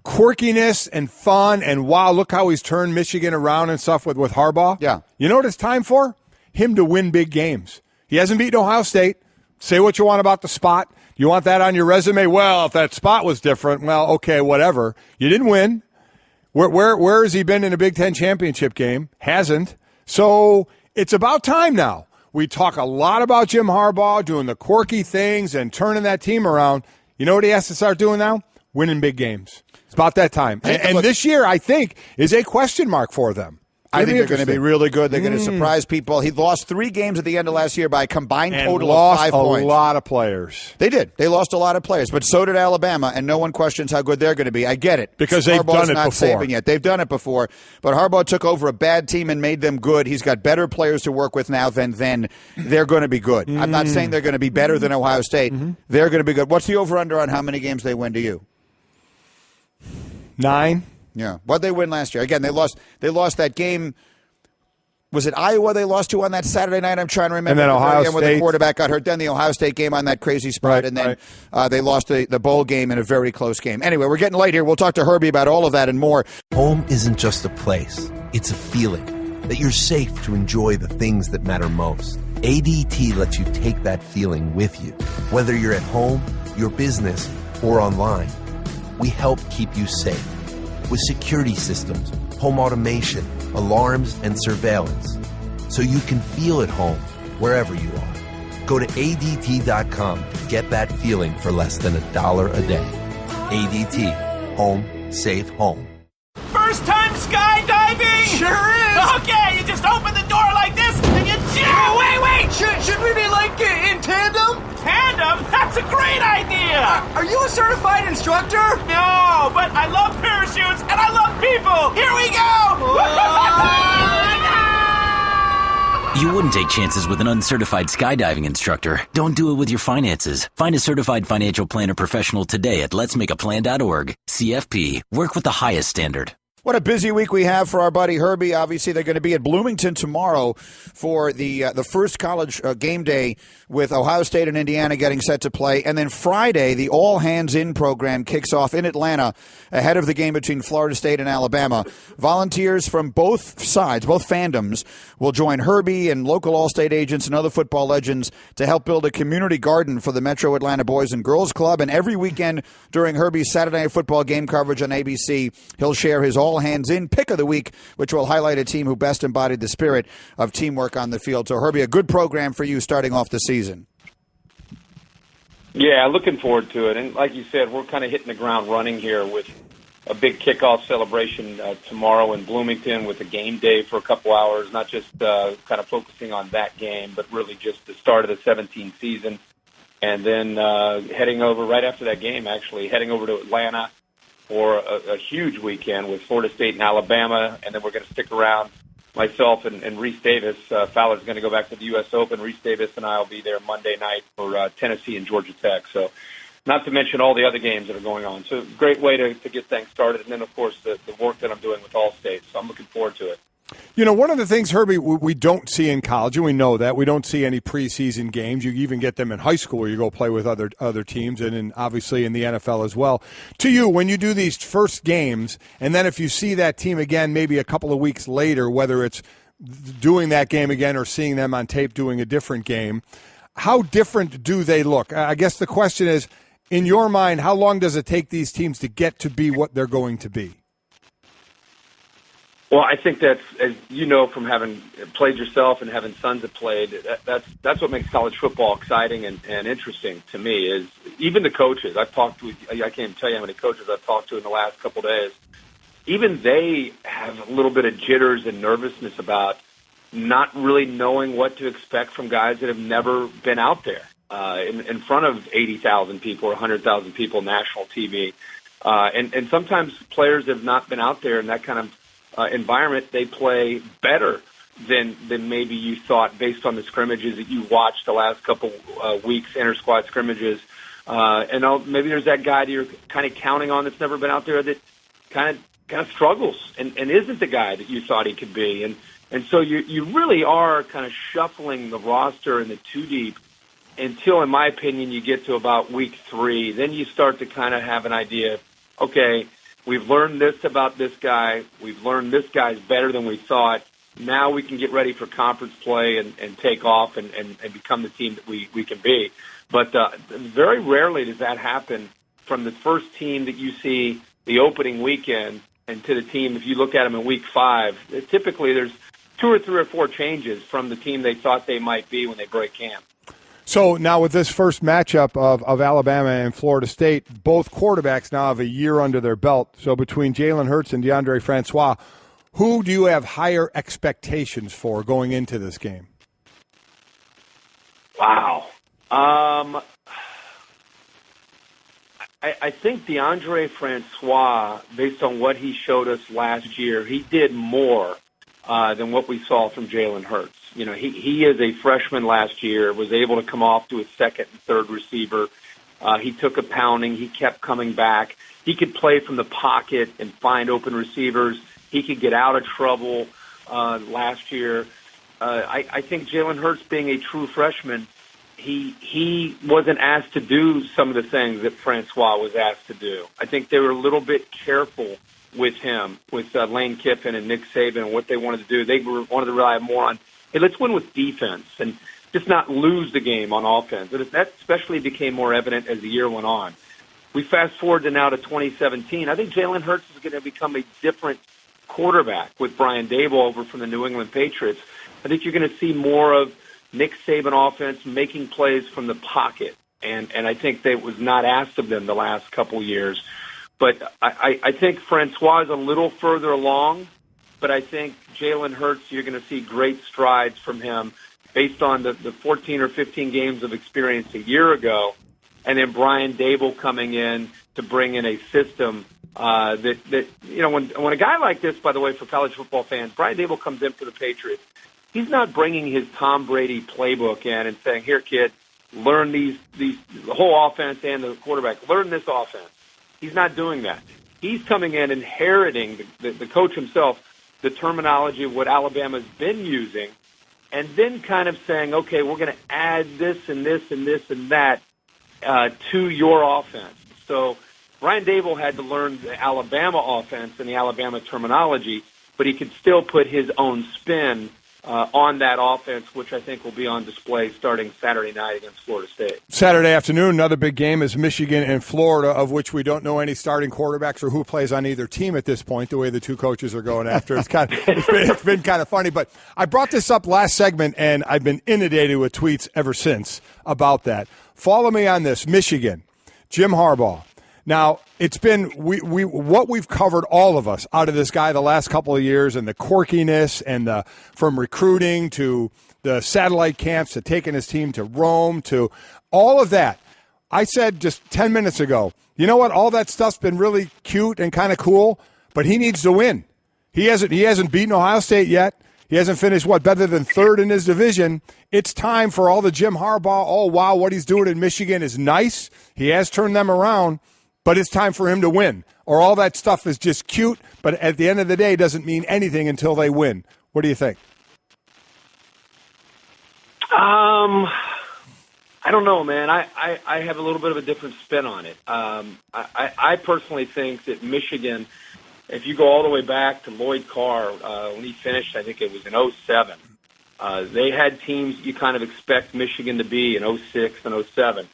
quirkiness and fun and wow, look how he's turned Michigan around and stuff with Harbaugh. Yeah. You know what it's time for? Him to win big games. He hasn't beaten Ohio State. Say what you want about the spot. You want that on your resume? Well, if that spot was different, well, okay, whatever. You didn't win. Where has he been in a Big Ten championship game? Hasn't. So it's about time now. We talk a lot about Jim Harbaugh doing the quirky things and turning that team around. You know what he has to start doing now? Winning big games. It's about that time. And this year, I think, is a question mark for them. I think they're going to be really good. They're going to surprise people. He lost 3 games at the end of last year by a combined total of 5 points. Lost a lot of players. They did. They lost a lot of players, but so did Alabama, and no one questions how good they're going to be. I get it. Because they've done it not before. Saban yet. They've done it before, but Harbaugh took over a bad team and made them good. He's got better players to work with now than then. They're going to be good. I'm not saying they're going to be better than Ohio State. They're going to be good. What's the over-under on how many games they win to you? 9. Yeah. What'd they win last year? Again, they lost that game. Was it Iowa they lost to on that Saturday night? I'm trying to remember. And then Ohio State. When the quarterback got hurt. Then the Ohio State game on that crazy spread. Right, and then they lost the bowl game in a very close game. Anyway, we're getting late here. We'll talk to Herbie about all of that and more. Home isn't just a place. It's a feeling that you're safe to enjoy the things that matter most. ADT lets you take that feeling with you. Whether you're at home, your business, or online, we help keep you safe. With security systems, home automation, alarms, and surveillance, so you can feel at home wherever you are. Go to ADT.com to get that feeling for less than $1 a day. ADT. Home. Safe home. First time skydiving? Sure is. Okay, you just open the door like this and you jump. Wait. Should we be like in tandem? Tandem? That's a great idea. Are you a certified instructor? No, but I love parachutes and I love people. Here we go. You wouldn't take chances with an uncertified skydiving instructor. Don't do it with your finances. Find a certified financial planner professional today at letsmakeaplan.org. CFP. Work with the highest standard. What a busy week we have for our buddy Herbie. Obviously, they're going to be at Bloomington tomorrow for the first college game day with Ohio State and Indiana getting set to play. And then Friday, the all-hands-in program kicks off in Atlanta ahead of the game between Florida State and Alabama. Volunteers from both sides, both fandoms, will join Herbie and local All-State agents and other football legends to help build a community garden for the Metro Atlanta Boys and Girls Club. And every weekend during Herbie's Saturday Night Football game coverage on ABC, he'll share his all-hands-in pick of the week, which will highlight a team who best embodied the spirit of teamwork on the field. So, Herbie, a good program for you starting off the season. Yeah, looking forward to it. And like you said, we're kind of hitting the ground running here with a big kickoff celebration tomorrow in Bloomington with a game day for a couple hours, not just kind of focusing on that game, but really just the start of the 17th season. And then heading over right after that game, actually, heading over to Atlanta for a huge weekend with Florida State and Alabama. And then we're going to stick around, myself and Reese Davis. Fowler's going to go back to the U.S. Open. Reese Davis and I will be there Monday night for Tennessee and Georgia Tech. So not to mention all the other games that are going on. So great way to get things started. And then, of course, the work that I'm doing with All-State. So I'm looking forward to it. You know, one of the things, Herbie, we don't see in college, and we know that, we don't see any preseason games. You even get them in high school where you go play with other teams, and obviously in the NFL as well. To you, when you do these first games, and then if you see that team again maybe a couple of weeks later, whether it's doing that game again or seeing them on tape doing a different game, how different do they look? I guess the question is, in your mind, how long does it take these teams to get to be what they're going to be? Well, I think that's, as you know from having played yourself and having sons that played, that's what makes college football exciting and interesting to me is even the coaches. I've talked to, I can't even tell you how many coaches I've talked to in the last couple of days. Even they have a little bit of jitters and nervousness about not really knowing what to expect from guys that have never been out there in front of 80,000 people or 100,000 people, national TV. And sometimes players have not been out there in that kind of environment. They play better than maybe you thought based on the scrimmages that you watched the last couple weeks, inter-squad scrimmages. And maybe there's that guy that you're kind of counting on that's never been out there that kind of struggles and isn't the guy that you thought he could be. And so you really are kind of shuffling the roster in the two deep until, in my opinion, you get to about week 3. Then you start to kind of have an idea, okay, we've learned this about this guy. We've learned this guy's better than we thought. Now we can get ready for conference play and take off and become the team that we can be. But very rarely does that happen from the first team that you see the opening weekend and to the team, if you look at them in week 5, typically there's 2 or 3 or 4 changes from the team they thought they might be when they break camp. So now with this first matchup of Alabama and Florida State, both quarterbacks now have a year under their belt. So between Jalen Hurts and DeAndre Francois, who do you have higher expectations for going into this game? Wow. I think DeAndre Francois, based on what he showed us last year, he did more than what we saw from Jalen Hurts. You know, he is a freshman last year, was able to come off to a second and third receiver. He took a pounding. He kept coming back. He could play from the pocket and find open receivers. He could get out of trouble last year. I think Jalen Hurts, being a true freshman, he wasn't asked to do some of the things that Francois was asked to do. I think they were a little bit careful with him, with Lane Kiffin and Nick Saban and what they wanted to do. They wanted to rely more on, hey, let's win with defense and just not lose the game on offense. And that especially became more evident as the year went on. We fast forward to now to 2017. I think Jalen Hurts is going to become a different quarterback with Brian Daboll over from the New England Patriots. I think you're going to see more of Nick Saban offense making plays from the pocket, and I think that was not asked of them the last couple years. But I think Francois is a little further along, but I think Jalen Hurts, you're going to see great strides from him based on the 14 or 15 games of experience a year ago, and then Brian Daboll coming in to bring in a system that you know, when a guy like this, by the way, for college football fans, Brian Daboll comes in for the Patriots, he's not bringing his Tom Brady playbook in and saying, here, kid, learn the whole offense and the quarterback, learn this offense. He's not doing that. He's coming in inheriting the coach himself, the terminology of what Alabama's been using, and then kind of saying, okay, we're going to add this and this and this and that to your offense. So Brian Daboll had to learn the Alabama offense and the Alabama terminology, but he could still put his own spin on that offense, which I think will be on display starting Saturday night against Florida State. Saturday afternoon, another big game is Michigan and Florida, of which we don't know any starting quarterbacks or who plays on either team at this point, the way the two coaches are going after. It's been kind of funny. But I brought this up last segment, and I've been inundated with tweets ever since about that. Follow me on this. Michigan, Jim Harbaugh. Now, it's been what we've covered, all of us, out of this guy the last couple of years, and the quirkiness and from recruiting to the satellite camps to taking his team to Rome to all of that. I said just 10 minutes ago, you know what? All that stuff's been really cute and kind of cool, but he needs to win. He hasn't beaten Ohio State yet. He hasn't finished, better than third in his division. It's time for all the Jim Harbaugh, oh, wow, what he's doing in Michigan is nice. He has turned them around. But it's time for him to win, or all that stuff is just cute, but at the end of the day doesn't mean anything until they win. What do you think? I don't know, man. I have a little bit of a different spin on it. I personally think that Michigan, if you go all the way back to Lloyd Carr, when he finished, I think it was in 2007, they had teams you kind of expect Michigan to be in 2006 and 2007.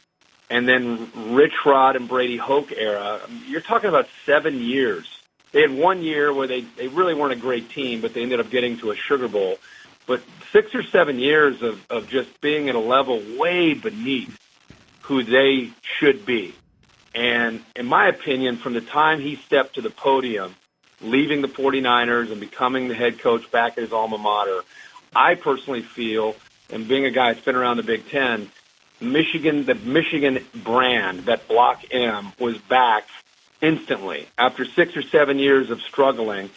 And then Rich Rod and Brady Hoke era, you're talking about 7 years. They had 1 year where they really weren't a great team, but they ended up getting to a Sugar Bowl. But 6 or 7 years of just being at a level way beneath who they should be. And in my opinion, from the time he stepped to the podium, leaving the 49ers and becoming the head coach back at his alma mater, I personally feel, and being a guy that's been around the Big Ten, the Michigan brand, that Block M, was back instantly after 6 or 7 years of struggling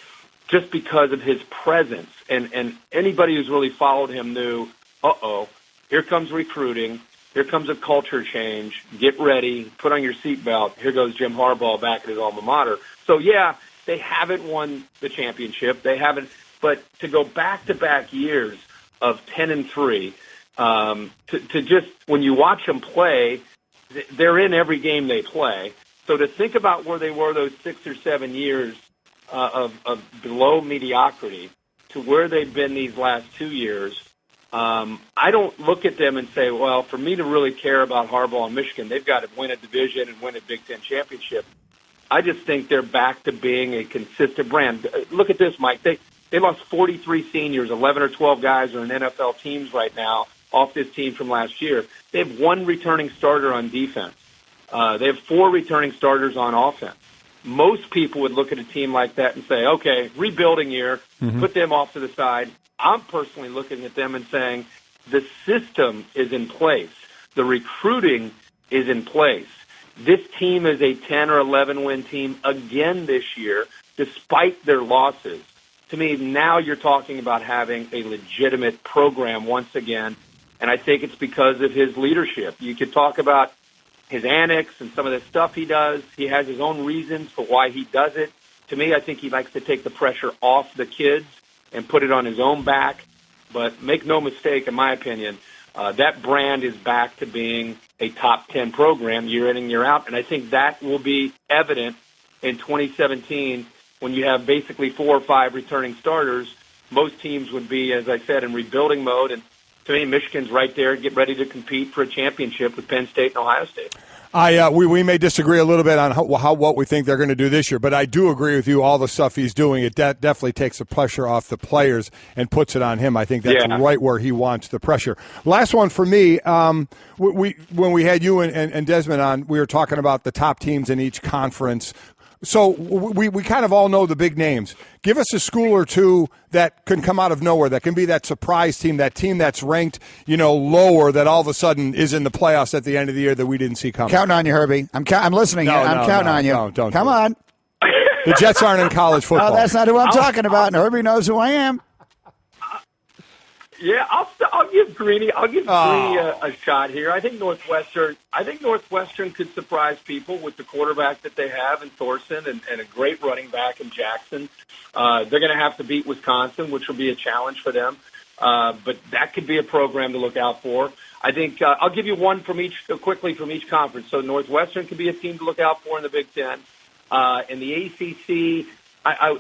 just because of his presence. And anybody who's really followed him knew, here comes recruiting, here comes a culture change, get ready, put on your seatbelt, here goes Jim Harbaugh back at his alma mater. So, yeah, they haven't won the championship. They haven't, but to go back-to-back years of 10-3, to just, when you watch them play, they're in every game they play. So to think about where they were those 6 or 7 years of below mediocrity to where they've been these last 2 years, I don't look at them and say, well, for me to really care about Harbaugh and Michigan, they've got to win a division and win a Big Ten championship. I just think they're back to being a consistent brand. Look at this, Mike. They lost 43 seniors, 11 or 12 guys are in NFL teams right now off this team from last year. They have one returning starter on defense. They have 4 returning starters on offense. Most people would look at a team like that and say, okay, rebuilding year, put them off to the side. I'm personally looking at them and saying the system is in place. The recruiting is in place. This team is a 10 or 11 win team again this year, despite their losses. To me, now you're talking about having a legitimate program once again, and I think it's because of his leadership. You could talk about his annex and some of the stuff he does. He has his own reasons for why he does it. To me, I think he likes to take the pressure off the kids and put it on his own back. But make no mistake, in my opinion, that brand is back to being a top 10 program year in and year out. And I think that will be evident in 2017 when you have basically 4 or 5 returning starters. Most teams would be, as I said, in rebuilding mode. And to me, Michigan's right there, get ready to compete for a championship with Penn State and Ohio State. We may disagree a little bit on what we think they're going to do this year, but I do agree with you. All the stuff he's doing, it definitely takes the pressure off the players and puts it on him. I think that's right where he wants the pressure. Last one for me. When we had you and Desmond on, we were talking about the top teams in each conference. So we kind of all know the big names. Give us a school or two that can come out of nowhere, that can be that surprise team that's ranked, lower, that all of a sudden is in the playoffs at the end of the year that we didn't see coming. Counting on you, Herbie. I'm listening. I'm counting on you. No, don't. Come on. The Jets aren't in college football. No, that's not who I'm talking about, and Herbie knows who I am. Yeah, I'll give Greeny a shot here. I think Northwestern could surprise people with the quarterback that they have in Thorson and a great running back in Jackson. They're going to have to beat Wisconsin, which will be a challenge for them. But that could be a program to look out for. I think I'll give you one quickly from each conference. So Northwestern could be a team to look out for in the Big Ten. In the ACC,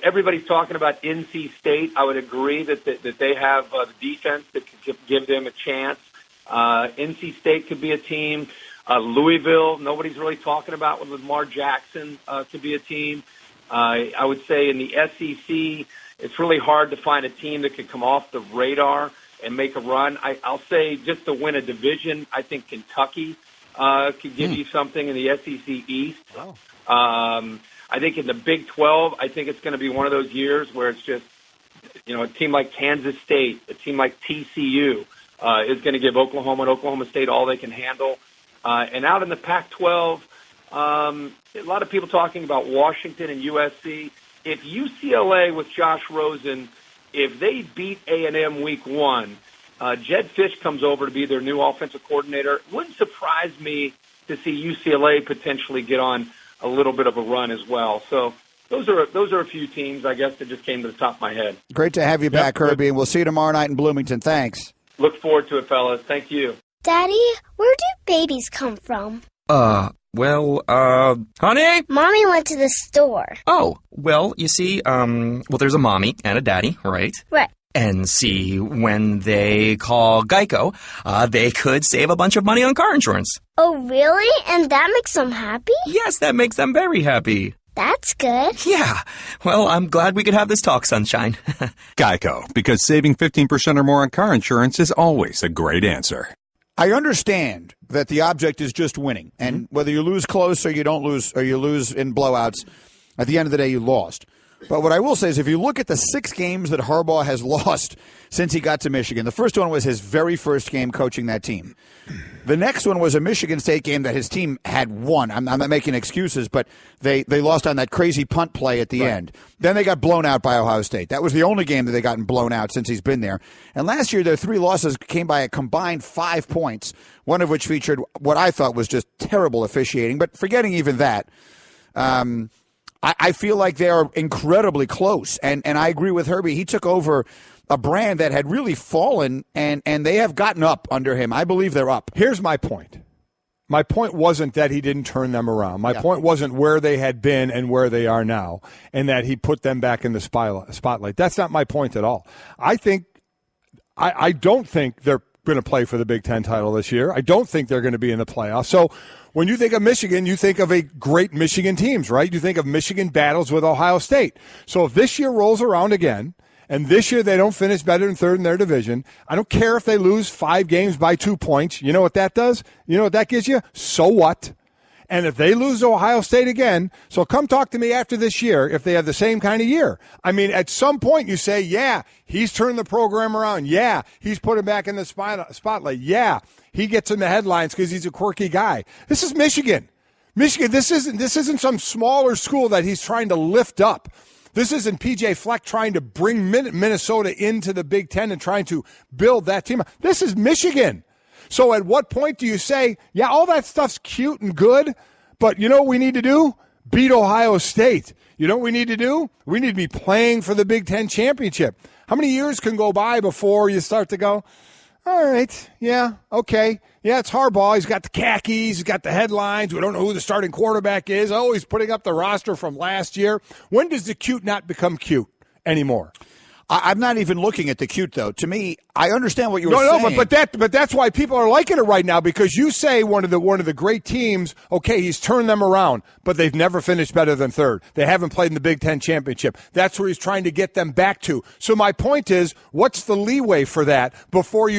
everybody's talking about NC State. I would agree that they have the defense that could give them a chance. NC State could be a team. Louisville, nobody's really talking about with Lamar Jackson, could be a team. I would say in the SEC, it's really hard to find a team that could come off the radar and make a run. I'll say just to win a division, I think Kentucky could give you something in the SEC East. Wow. I think in the Big 12, I think it's going to be one of those years where it's just, a team like Kansas State, a team like TCU is going to give Oklahoma and Oklahoma State all they can handle. And out in the Pac-12, a lot of people talking about Washington and USC. If UCLA with Josh Rosen, if they beat A&M week 1, Jed Fish comes over to be their new offensive coordinator. It wouldn't surprise me to see UCLA potentially get on a little bit of a run as well. So those are a few teams, I guess, that just came to the top of my head. Great to have you back, Herbie, and we'll see you tomorrow night in Bloomington. Thanks. Look forward to it, fellas. Thank you. Daddy, where do babies come from? Honey? Mommy went to the store. Oh, well, you see, there's a mommy and a daddy, right? Right. And see, when they call Geico, they could save a bunch of money on car insurance. Oh, really? And that makes them happy? Yes, that makes them very happy. That's good. Yeah. Well, I'm glad we could have this talk, Sunshine. Geico, because saving 15% or more on car insurance is always a great answer. I understand that the object is just winning. And whether you lose close or you don't lose, or you lose in blowouts, at the end of the day, you lost. But what I will say is if you look at the 6 games that Harbaugh has lost since he got to Michigan, the first one was his very first game coaching that team. The next one was a Michigan State game that his team had won. I'm not making excuses, but they lost on that crazy punt play at the end. Then they got blown out by Ohio State. That was the only game that they gotten blown out since he's been there. And last year, their 3 losses came by a combined 5 points, one of which featured what I thought was just terrible officiating. But forgetting even that, I feel like they are incredibly close. And I agree with Herbie. He took over a brand that had really fallen, and they have gotten up under him. I believe they're up. Here's my point. My point wasn't that he didn't turn them around. My point wasn't where they had been and where they are now, and that he put them back in the spotlight. That's not my point at all. I don't think they're going to play for the Big Ten title this year. I don't think they're going to be in the playoffs. So when you think of Michigan, you think of a great Michigan teams, right? You think of Michigan battles with Ohio State. So if this year rolls around again, and this year they don't finish better than third in their division, I don't care if they lose 5 games by 2 points. You know what that does? You know what that gives you? So what? And if they lose to Ohio State again, so come talk to me after this year if they have the same kind of year. I mean, at some point you say, yeah, he's turned the program around. Yeah, he's put him back in the spotlight. Yeah, he gets in the headlines because he's a quirky guy. This is Michigan. Michigan, this isn't some smaller school that he's trying to lift up. This isn't P.J. Fleck trying to bring Minnesota into the Big Ten and trying to build that team. This is Michigan. So at what point do you say, yeah, all that stuff's cute and good, but you know what we need to do? Beat Ohio State. You know what we need to do? We need to be playing for the Big Ten championship. How many years can go by before you start to go, all right, yeah, okay. Yeah, it's Harbaugh. He's got the khakis. He's got the headlines. We don't know who the starting quarterback is. Oh, he's putting up the roster from last year. When does the cute not become cute anymore? I'm not even looking at the cute, though. To me, I understand what you were saying. No, but that's why people are liking it right now, because you say one of the great teams, okay, he's turned them around, but they've never finished better than third. They haven't played in the Big Ten championship. That's where he's trying to get them back to. So my point is, what's the leeway for that before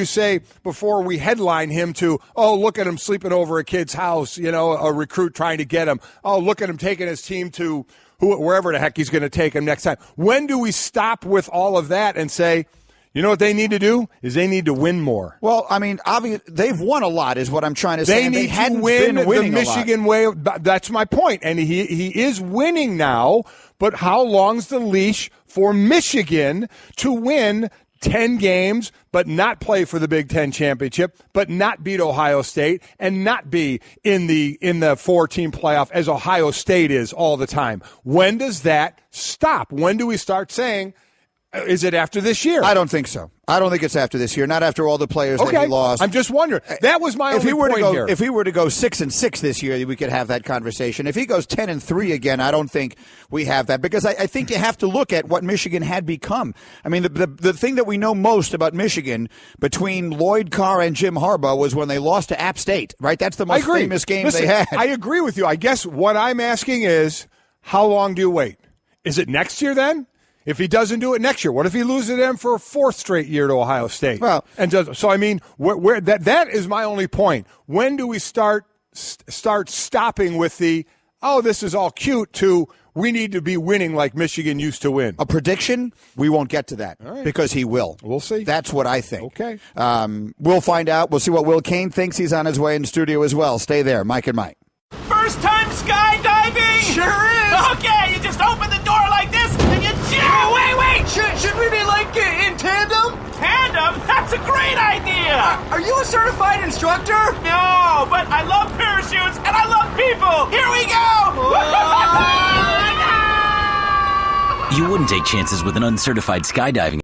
we headline him to, oh, look at him sleeping over a kid's house, a recruit trying to get him. Oh, look at him taking his team to wherever the heck he's going to take him next time. When do we stop with all of that and say, you know what they need to do is they need to win more? Well, I mean, obviously, they've won a lot is what I'm trying to say. They need to win the Michigan way. That's my point. And he is winning now, but how long's the leash for Michigan to win 10 games, but not play for the Big Ten championship, but not beat Ohio State, and not be in the 4-team playoff as Ohio State is all the time? When does that stop? When do we start saying, is it after this year? I don't think so. I don't think it's after this year. Not after all the players that he lost. I'm just wondering. That was my only point here. If he were to go 6-6 this year, we could have that conversation. If he goes 10-3 again, I don't think we have that, because I think you have to look at what Michigan had become. I mean, the thing that we know most about Michigan between Lloyd Carr and Jim Harbaugh was when they lost to App State, right? That's the most famous game they had. I agree with you. I guess what I'm asking is, how long do you wait? Is it next year then? If he doesn't do it next year, what if he loses them for a 4th straight year to Ohio State? Well, so I mean, where that is my only point. When do we start stopping with the, oh, this is all cute, to we need to be winning like Michigan used to win? A prediction? We won't get to that because he will. We'll see. That's what I think. Okay. We'll find out. We'll see what Will Kane thinks. He's on his way in the studio as well. Stay there. Mike and Mike. First time skydiving? Sure is. Okay, you just open the door like this and you jump. Oh, wait. Should we be like in tandem? Tandem? That's a great idea. Are you a certified instructor? No, but I love parachutes and I love people. Here we go. You wouldn't take chances with an uncertified skydiving